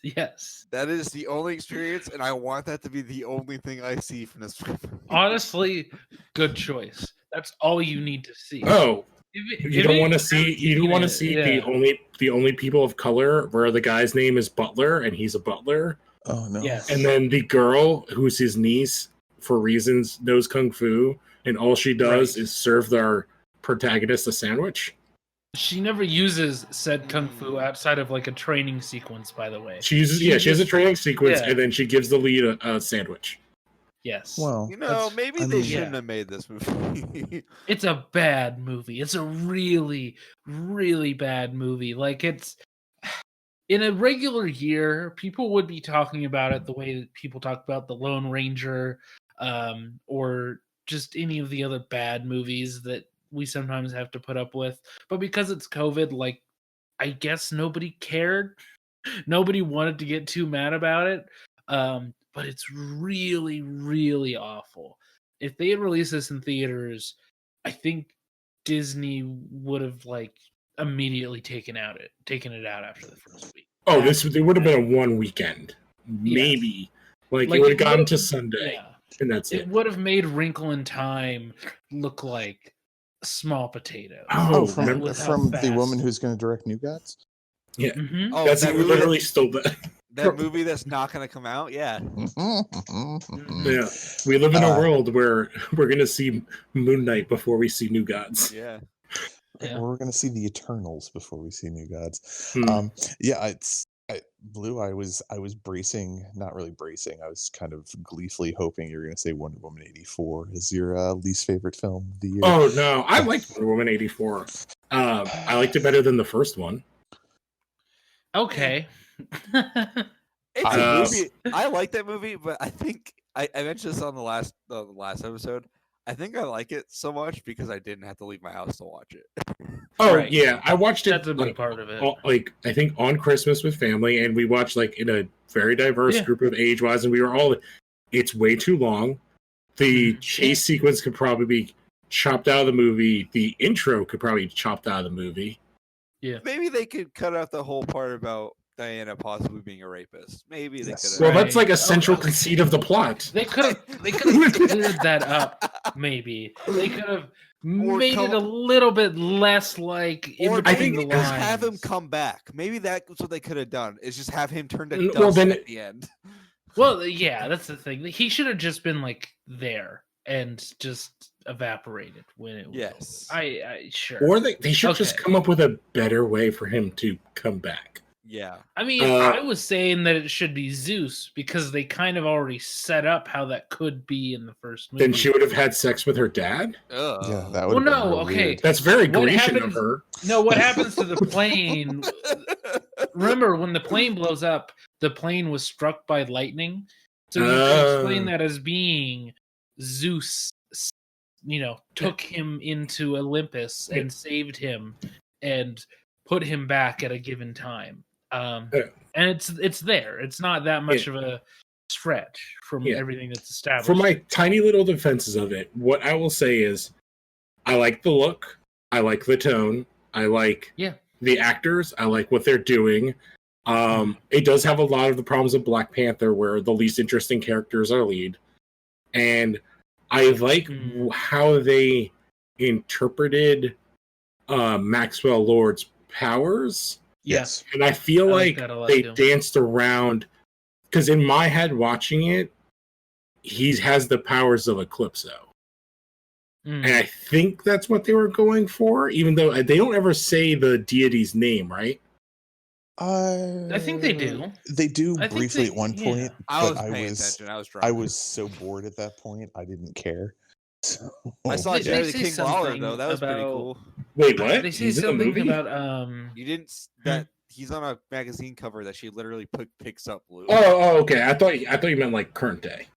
That is the only experience, and I want that to be the only thing I see from this movie. Honestly, good choice. That's all you need to see. Oh, you don't want to see the only people of color where the guy's name is Butler and he's a butler. Oh no! Yes. And then the girl who's his niece, for reasons, knows kung fu, and all she does is serve our protagonist a sandwich. She never uses said kung fu outside of like a training sequence. By the way, she has a training sequence, and then she gives the lead a sandwich. Yes. Well, maybe they shouldn't have made this movie. It's a bad movie. It's a really, really bad movie. Like, it's in a regular year, people would be talking about it the way that people talk about The Lone Ranger, or just any of the other bad movies that we sometimes have to put up with. But because it's COVID, like, I guess nobody cared. Nobody wanted to get too mad about it. But it's really, really awful. If they had released this in theaters, I think Disney would have like immediately taken it out after the first week. Oh, there would have been a one weekend, maybe. Like it would have gotten to Sunday, and that's it. It would have made Wrinkle in Time look like small potatoes. Oh, from the woman who's going to direct New Gods. Yeah, Oh, that's literally still that. That movie that's not going to come out, yeah. Yeah, we live in a world where we're going to see Moon Knight before we see New Gods. Yeah. We're going to see the Eternals before we see New Gods. Blue, I was bracing, not really bracing. I was kind of gleefully hoping you were going to say Wonder Woman 84 is your least favorite film of the year. Oh no, I liked Wonder Woman 84. I liked it better than the first one. Okay. It's a movie. I like that movie, but I think I mentioned this on the last episode. I think I like it so much because I didn't have to leave my house to watch it. Oh Right. yeah, I watched it. That's a big part of it. Like I think on Christmas with family, and we watched like in a very diverse Yeah. group of age wise, and we were all. It's way too long. The chase sequence could probably be chopped out of the movie. The intro could probably be chopped out of the movie. Yeah. Maybe they could cut out the whole part about Diana possibly being a rapist. Maybe they could. Well, that's like a Right. central Okay. conceit of the plot. They could have cleared that up. Maybe they could have made it a little bit less like in Or between maybe the just lines. have him come back. Maybe that's what they could have done. Is just have him turn to dust Well, then- at the end. Well, yeah, that's the thing. He should have just been like there and just evaporated when it was. Yes. I sure. Or they should just Okay. come up with a better way for him to come back. Yeah. I mean, I was saying that it should be Zeus because they kind of already set up how that could be in the first movie. Then she would have had sex with her dad? Yeah, that would. Well, no, okay. That's very What Grecian of happens- her. No, what happens to the plane? Remember, when the plane blows up, the plane was struck by lightning. So you can explain that as being Zeus, took him into Olympus and saved him and put him back at a given time. And it's there. It's not that much of a stretch from everything that's established. For my tiny little defenses of it, what I will say is I like the look. I like the tone. I like the actors. I like what they're doing. It does have a lot of the problems of Black Panther where the least interesting characters are lead. And I like how they interpreted Maxwell Lord's powers. Yes. And I feel like that a lot, they too. danced around, because in my head watching it, he has the powers of Eclipso. And I think that's what they were going for, even though they don't ever say the deity's name, right? I think they do. They do I think briefly they- at one yeah. point. I was but paying attention. I was drunk. I was so bored at that point. I didn't care. So, I saw They Jerry the say King Lawler something though. That was pretty about- cool. Wait, what? They say He's in the something movie? about You didn't that he's on a magazine cover that she literally picks up Luke. Oh, okay. I thought you meant like current day.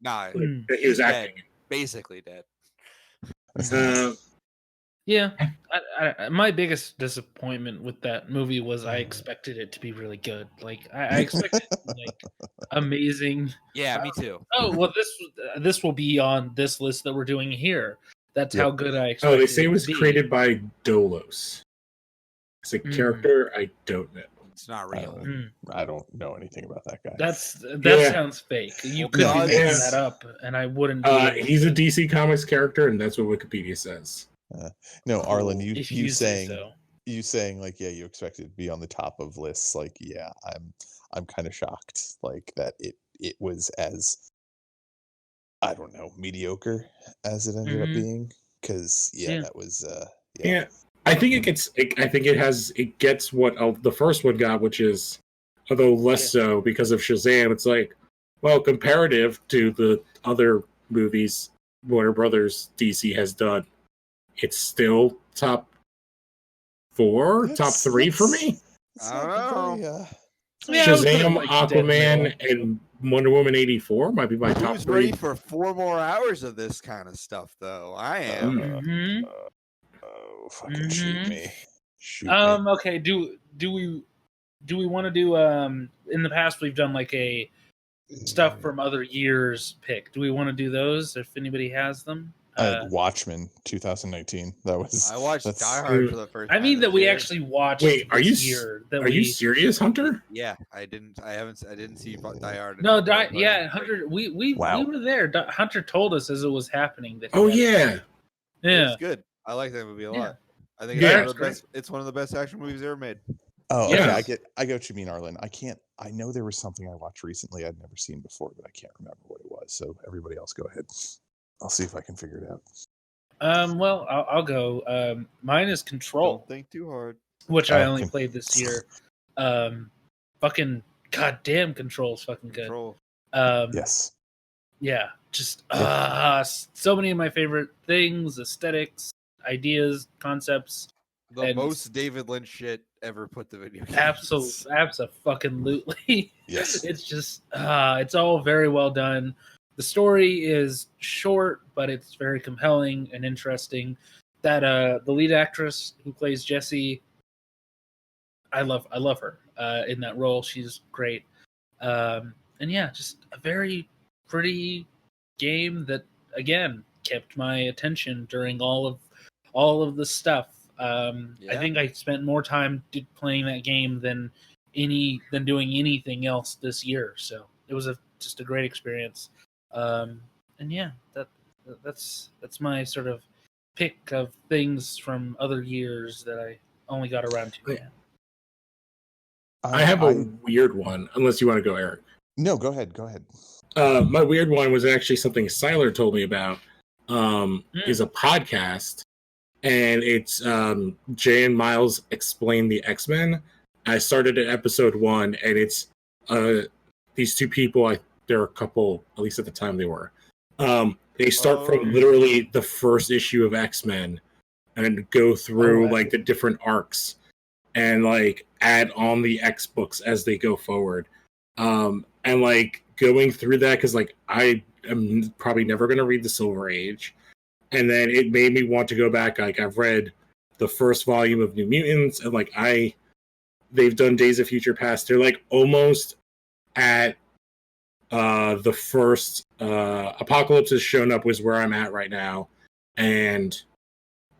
Nah, That he was dead. acting. Basically dead. Yeah, my biggest disappointment with that movie was I expected it to be really good. Like I expected like amazing. Yeah, me too. Oh well, this will be on this list that we're doing here. That's how good I expected. Oh, they say it was to be. created by Dolos. It's a character I don't know. It's not real. I don't know anything about that guy. That sounds fake. You could No, be making it's- that up, and I wouldn't. Be He's a DC Comics character, and that's what Wikipedia says. No, Arlen, you if you say saying so. you saying like you expected to be on the top of lists. Like I'm kind of shocked like that it was as I don't know mediocre as it ended up being because that was Yeah, I think it gets. I think it gets what the first one got, which is although less so because of Shazam. It's like, well, comparative to the other movies Warner Brothers DC has done, it's still top 4, top 3 for me. It's I not don't very, Yeah, I would put it, Shazam, like, Aquaman, dead middle. and Wonder Woman 84 might be my top Who's 3. ready for 4 more hours of this kind of stuff though? I am. Mhm. Oh, fucking shoot me! Shoot me. Okay. Do we want to do in the past we've done like a stuff from other years pick. Do we want to do those if anybody has them? Watchmen 2019. That was I watched that's- Die Hard for the first I time. mean that this we year. actually watched. Wait, are you this year that Are you serious, Hunter? Yeah, I didn't see Die Hard. No, until- yeah, Hunter. We were there. Hunter told us as it was happening. That Oh yeah. yeah. It's good. I like that movie a Yeah. lot. I think Yeah, it's, it's one of the best, it's one of the best action movies ever made. Oh, Yeah. okay. I get what you mean, Arlen. I know there was something I watched recently I'd never seen before, but I can't remember what it was. So everybody else go ahead. I'll see if I can figure it out. Well, I'll go. Mine is Control, Don't think too hard. which I Oh, only played this year. Fucking goddamn, Control's fucking good. Control. Yes. Yeah, just so many of my favorite things, aesthetics, ideas, concepts. The And- most David Lynch shit ever put the video game. Absolutely. Yes. It's just it's all very well done. The story is short, but it's very compelling and interesting. That the lead actress who plays Jessie, I love her in that role. She's great. And yeah, just a very pretty game that again kept my attention during all of the stuff. I think I spent more time playing that game than doing anything else this year. So it was just a great experience. And yeah, that's my sort of pick of things from other years that I only got around to. Yeah. I have a weird one, unless you want to go, Eric. No, go ahead. My weird one was actually something Siler told me about. Is a podcast, and it's Jay and Miles Explain the X-Men. I started at episode 1, and it's these two people. They're a couple, at least at the time they were. They start from literally the first issue of X-Men and go through like the different arcs and like add on the X books as they go forward. And like going through that, because like I am probably never going to read the Silver Age. And then it made me want to go back. Like I've read the first volume of New Mutants, and like they've done Days of Future Past. They're like almost at the first Apocalypse has shown up was where I'm at right now, and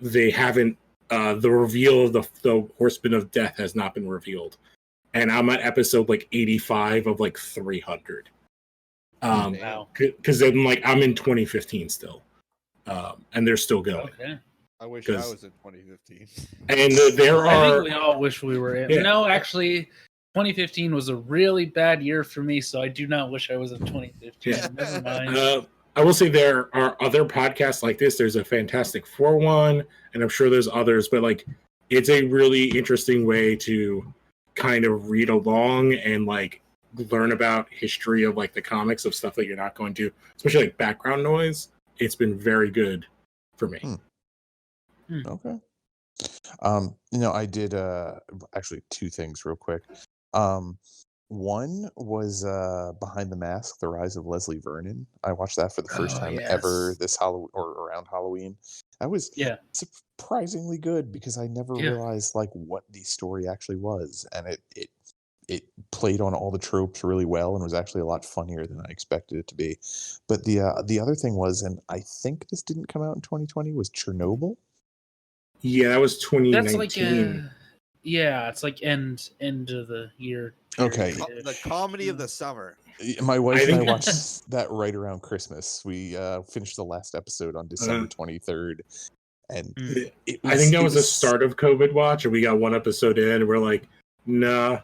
they haven't. The reveal of the Horseman of Death has not been revealed, and I'm at episode like 85 of like 300. Because then like I'm in 2015 still. And they're still going. Okay. I wish I was in 2015. And there are. I think we all wish we were in. Yeah. No, actually, 2015 was a really bad year for me, so I do not wish I was in 2015. Yeah. Never mind. I will say there are other podcasts like this. There's a Fantastic Four one, and I'm sure there's others, but like it's a really interesting way to kind of read along and like learn about history of like the comics of stuff that you're not going to, especially like background noise. It's been very good for me. Okay. I did actually two things real quick. One was Behind the Mask: The Rise of Leslie Vernon. I watched that for the first time ever this Halloween or around Halloween. That was surprisingly good because I never realized like what the story actually was, and it played on all the tropes really well and was actually a lot funnier than I expected it to be. But the other thing was, and I think this didn't come out in 2020, was Chernobyl. Yeah, that was 2019. That's like it's like end of the year. Okay. The comedy of the summer. My wife and I watched that right around Christmas. We finished the last episode on December 23rd. And I think that was the start of COVID watch, and we got one episode in, and we're like, nah.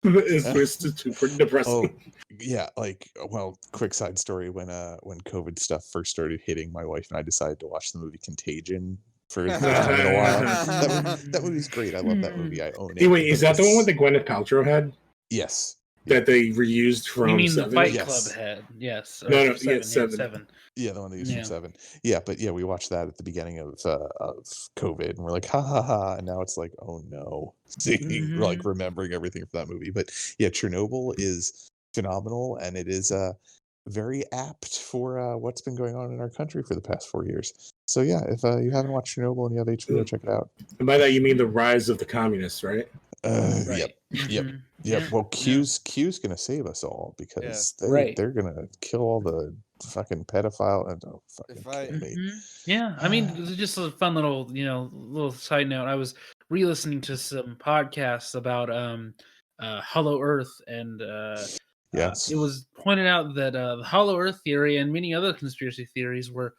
It's super depressing. Yeah, quick side story: when COVID stuff first started hitting, my wife and I decided to watch the movie Contagion for the first time in a while. That movie's great. I love that movie. I own it. Wait, is that the one with the Gwyneth Paltrow head? Yes. That they reused from. You mean Seven? the Fight Club head? Yes. No, Seven. Yeah, the one they used from Seven. Yeah, but we watched that at the beginning of COVID, and we're like, ha ha ha, and now it's like, oh no, like remembering everything from that movie. But yeah, Chernobyl is phenomenal, and it is very apt for what's been going on in our country for the past 4 years. So yeah, if you haven't watched Chernobyl and you have HBO, check it out. And by that you mean the rise of the communists, right? Right. Yep. Well, Q's gonna save us all because they're gonna kill all the fucking pedophile and kill me. Yeah, I mean, just a fun little little side note. I was re-listening to some podcasts about Hollow Earth, and it was pointed out that the Hollow Earth theory and many other conspiracy theories were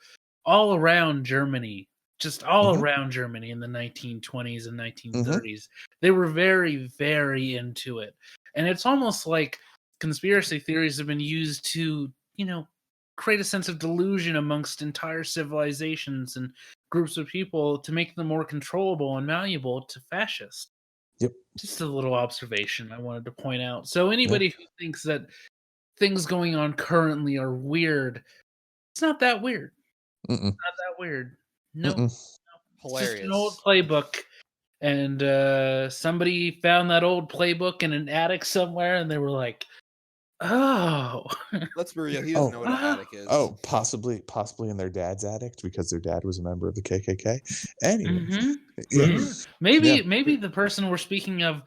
all around Germany. Just all around Germany in the 1920s and 1930s. They were very, very into it. And it's almost like conspiracy theories have been used to, create a sense of delusion amongst entire civilizations and groups of people to make them more controllable and malleable to fascists. Yep. Just a little observation I wanted to point out. So anybody who thinks that things going on currently are weird, it's not that weird. It's not that weird. No, Hilarious. Just an old playbook, and somebody found that old playbook in an attic somewhere, and they were like, Oh. Let's be real. He doesn't know what an attic is. Oh, possibly in their dad's attic because their dad was a member of the KKK. Anyway, Maybe the person we're speaking of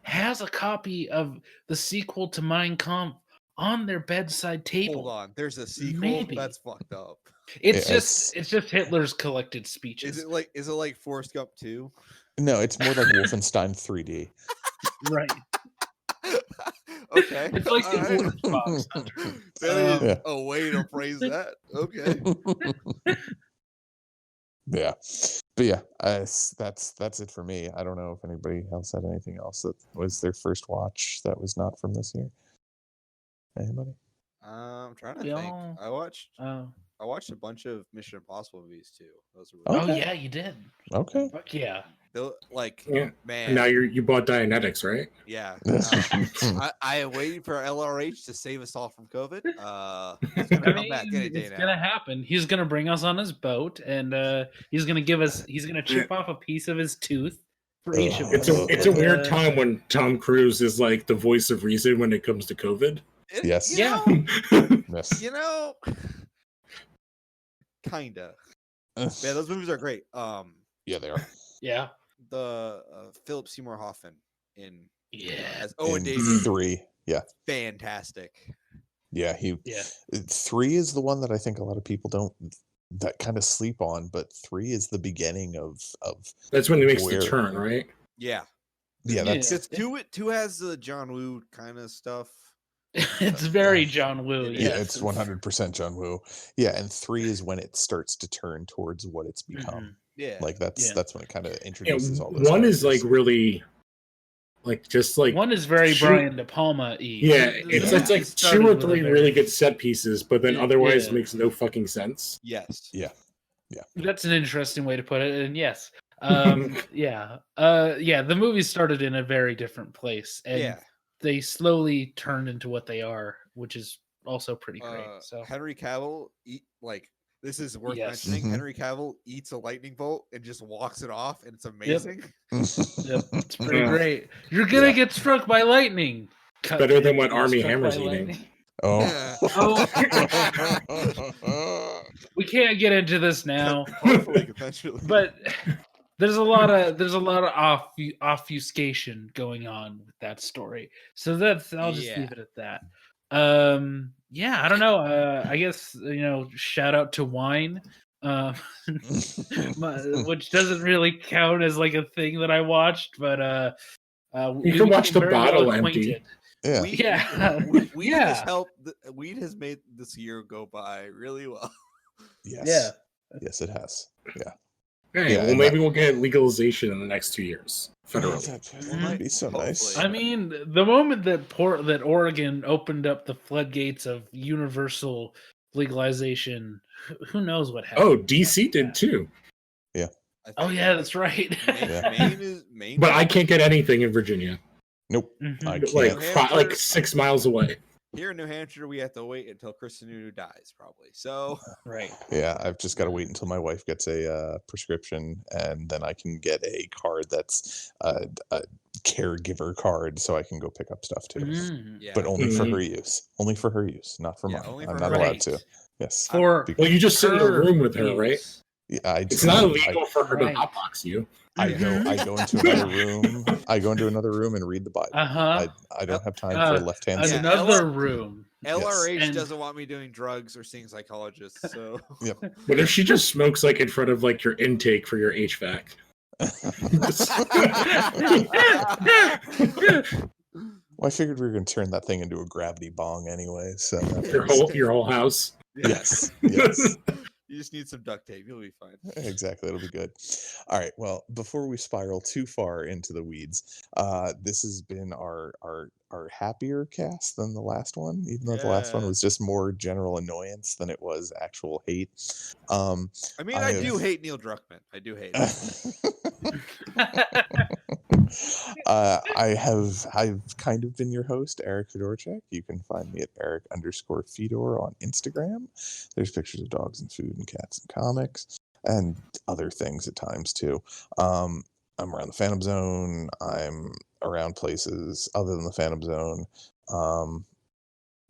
has a copy of the sequel to Mein Kampf on their bedside table. Hold on, there's a sequel. Maybe. That's fucked up. It's just Hitler's collected speeches. Is it like Forrest Gump 2? No, it's more like Wolfenstein 3D. Right. Okay. It's like the Box Hunter. That is a way to phrase that. Okay. Yeah. But yeah, that's it for me. I don't know if anybody else had anything else that was their first watch that was not from this year. Anybody? I'm trying to think. I watched a bunch of Mission Impossible movies too. Those were really yeah, you did. Okay. Fuck yeah. Man. Now you bought Dianetics, right? Yeah. I am waiting for LRH to save us all from COVID. It's gonna come back any day now. It's gonna happen. He's gonna bring us on his boat, and he's gonna chip off a piece of his tooth for each of us. It's a weird time when Tom Cruise is like the voice of reason when it comes to COVID. Yes. Yes. You know, kinda. Man, those movies are great. Yeah, they are. Yeah. The Philip Seymour Hoffman as Owen Davies 3. Yeah. Fantastic. Yeah, 3 is the one that I think a lot of people that kind of sleep on, but 3 is the beginning of that's when he makes the turn, right? Yeah. Yeah, that's 2 has the John Woo kind of stuff. It's very John Woo. Yeah, it's 100% John Woo. Yeah, and 3 is when it starts to turn towards what it's become. Yeah, like that's when it kind of introduces all those. One characters. Is like really, like just like one is very Brian De Palma-y. Yeah, it's like 2 or 3 really good set pieces, but then otherwise makes no fucking sense. Yes. Yeah. That's an interesting way to put it. And yes, the movie started in a very different place, and they slowly turned into what they are, which is also pretty great. So Henry Cavill, this is worth mentioning. Mm-hmm. Henry Cavill eats a lightning bolt and just walks it off, and it's amazing. Yep, it's pretty great. You're gonna get struck by lightning. Better than what Army Hammer's eating. We can't get into this now. Hopefully, eventually. But there's a lot of obfuscation going on with that story. So I'll just leave it at that. I don't know. I guess shout out to wine, which doesn't really count as like a thing that I watched, but you can watch the bottle empty. Weed has made this year go by really well. Yes. Yes, it has. Yeah. Hey, maybe we'll get legalization in the next 2 years federally. That might be so nice. I mean, the moment that Oregon opened up the floodgates of universal legalization, who knows what happened? Oh, DC did too. Yeah. Oh yeah, that's right. Maine but I can't get anything in Virginia. Nope. Mm-hmm. I can't. Like 6 miles away. Here in New Hampshire, we have to wait until Kristen Nunu dies, probably. So, right. Yeah, I've just got to wait until my wife gets a prescription, and then I can get a card that's a caregiver card, so I can go pick up stuff too. But only for her use. Only for her use, not for mine. I'm not allowed to. Yes. Well, you just sit in a room with her, right? Yeah, it's not illegal for her to hotbox you. I go into another room. I go into another room and read the Bible. I don't have time for left-hand. Another room. LRH doesn't want me doing drugs or seeing psychologists. So, What if she just smokes like in front of like your intake for your HVAC? Well, I figured we were going to turn that thing into a gravity bong anyway. So your whole house. Yes. You just need some duct tape. You'll be fine. Exactly. It'll be good. All right. Well, before we spiral too far into the weeds, this has been our happier cast than the last one, even though the last one was just more general annoyance than it was actual hate. I do hate Neil Druckmann. I do hate him. I've kind of been your host, Erik Fedorchak. You can find me at Erik_Fedor on Instagram. There's pictures of dogs and food and cats and comics and other things at times too. I'm around the Phantom Zone. I'm around places other than the Phantom Zone.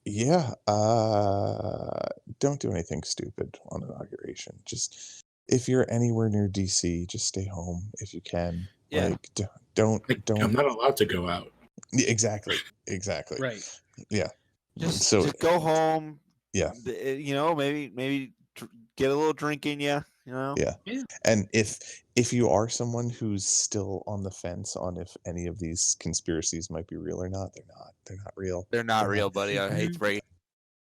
Yeah. Don't do anything stupid on inauguration. Just if you're anywhere near DC, just stay home if you can. Yeah. Like, don't. I'm not allowed to go out. Exactly. Right. Yeah. Just go home. Yeah. Maybe get a little drink in you. Yeah. And if you are someone who's still on the fence on if any of these conspiracies might be real or not, they're not. They're not real. They're not real, buddy. I hate to break.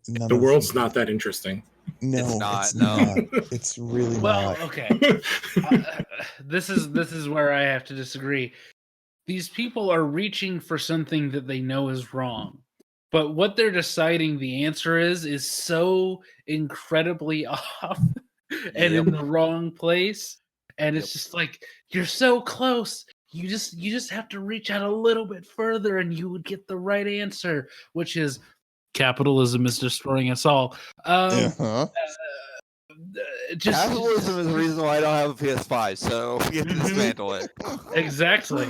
The world's not that interesting. No, it's not. It's really Well, not. okay. This is where I have to disagree. These people are reaching for something that they know is wrong. But what they're deciding the answer is so incredibly off and in the wrong place. And it's just like, you're so close. You just have to reach out a little bit further and you would get the right answer, which is capitalism is destroying us all. Capitalism is the reason why I don't have a PS5, so we have to dismantle it. Exactly.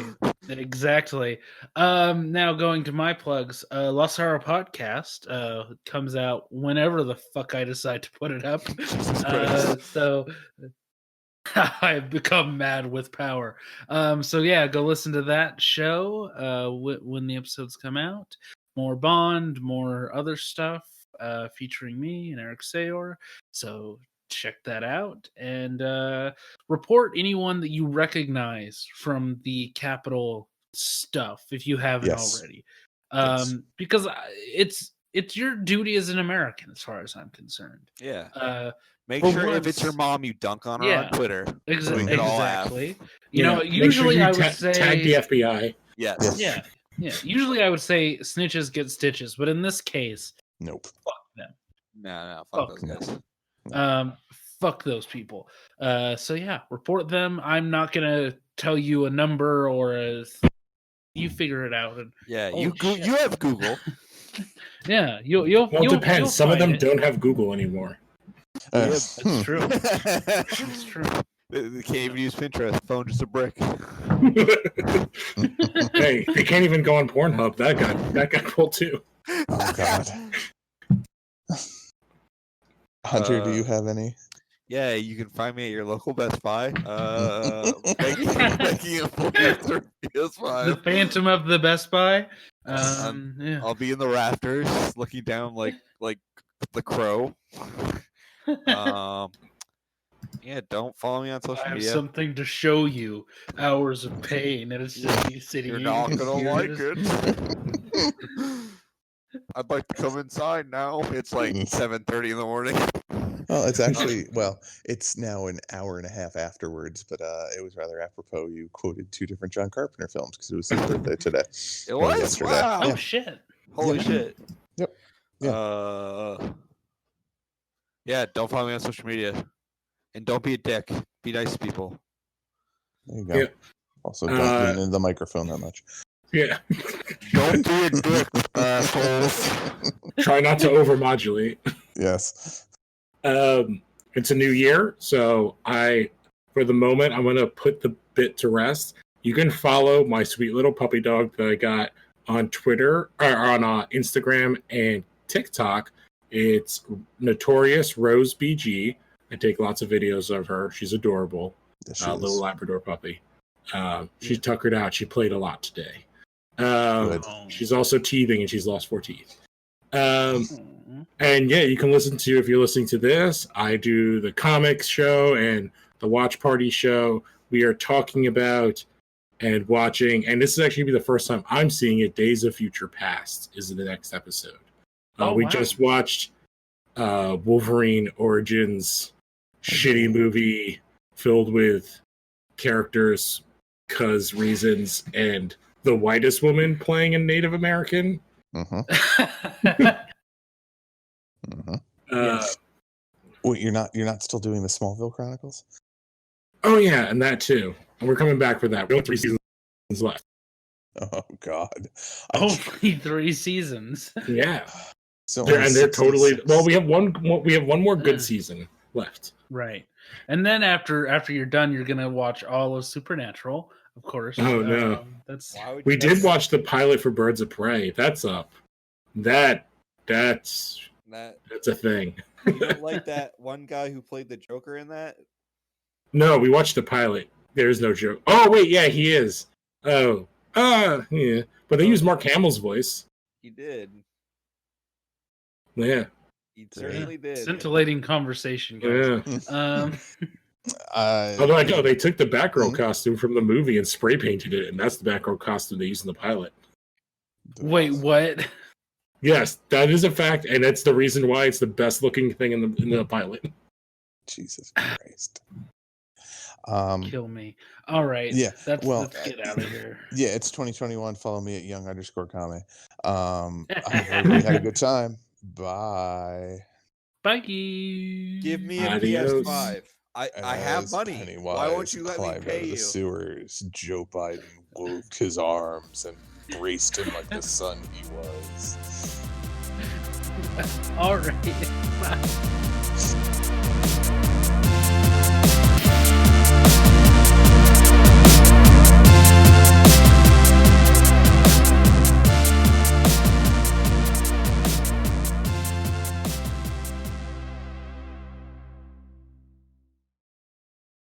Now going to my plugs, Lost Hour Podcast comes out whenever the fuck I decide to put it up. So I've become mad with power. So yeah, go listen to that show when the episodes come out. More Bond, more other stuff featuring me and Erik Sayor. So check that out and report anyone that you recognize from the Capitol stuff if you haven't already. Because it's your duty as an American as far as I'm concerned. Yeah. Make sure if it's your mom, you dunk on her on Twitter. Exactly. Usually I would say tag the FBI. Yes. Yeah. Usually I would say snitches get stitches, but in this case, nope. Fuck them. No. Fuck those guys. Fuck those people. So yeah, report them. I'm not gonna tell you a number or you figure it out. And, you have Google. Yeah, you'll. Well, it depends. Some of them it. don't have Google anymore. That's true. That's true. They can't even use Pinterest. Phone just a brick. Hey, they can't even go on Pornhub. That got pulled too. Oh God. Hunter, do you have any? Yeah, you can find me at your local Best Buy. Making a full PS5. The Phantom of the Best Buy. Yeah. I'll be in the rafters, looking down like the Crow. Yeah, don't follow me on social media. I have something to show you. Hours of pain, and it's just you sitting. You're not gonna like it. I'd like to come inside now. It's like 7:30 in the morning. Well, it's actually it's now an hour and a half afterwards, but it was rather apropos. You quoted 2 different John Carpenter films because it was his birthday today. It was yesterday. Wow. Oh shit! Holy shit! Yep. Yeah. Don't follow me on social media, and don't be a dick. Be nice to people. There you go. Yeah. Also, don't lean into the microphone that much. Yeah. Don't be a dick, assholes. Try not to overmodulate. Yes. It's a new year, so for the moment, I'm going to put the bit to rest. You can follow my sweet little puppy dog that I got on Twitter, or on Instagram and TikTok. It's Notorious Rose BG. I take lots of videos of her. She's adorable. Yes, she little Labrador puppy. She's tuckered out. She played a lot today. She's also teething and she's lost 4 teeth. And yeah, you can listen to, if you're listening to this, I do the comics show and the watch party show. We are talking about and watching, and this is actually the first time I'm seeing it, Days of Future Past is the next episode. We just watched Wolverine Origins, shitty movie filled with characters, cause reasons, and the whitest woman playing a Native American. Wait, you're not still doing the Smallville Chronicles? Oh yeah, and that too. And we're coming back for that. We have 3 seasons left. Oh God! Only 3 seasons. Yeah. So they're totally well. We have one more good season left. Right, and then after you're done, you're gonna watch all of Supernatural, of course. Oh no, that's we did watch the pilot for Birds of Prey. That's up. That That's That a thing. you don't like that one guy who played the Joker in that? No, we watched the pilot. There's no joke. Oh wait, yeah, he is. Oh, yeah. But they used Mark Hamill's voice. He did. Yeah. He certainly did. Scintillating conversation, guys. Yeah. Although I know they took the Batgirl costume from the movie and spray painted it, and that's the Batgirl costume they used in the pilot. Wait, what? Yes, that is a fact, and that's the reason why it's the best looking thing in the pilot. Jesus Christ. Kill me. All right. Yeah. Let's get out of here. Yeah, it's 2021. Follow me at young_Kame. I hope everybody had a good time. Bye. Bye. Give me a Adios. PS5. I have money. Pennywise Why won't you let me climbed out pay of the you? sewers. Joe Biden woved his arms and braced him like the son he was. All right. Bye.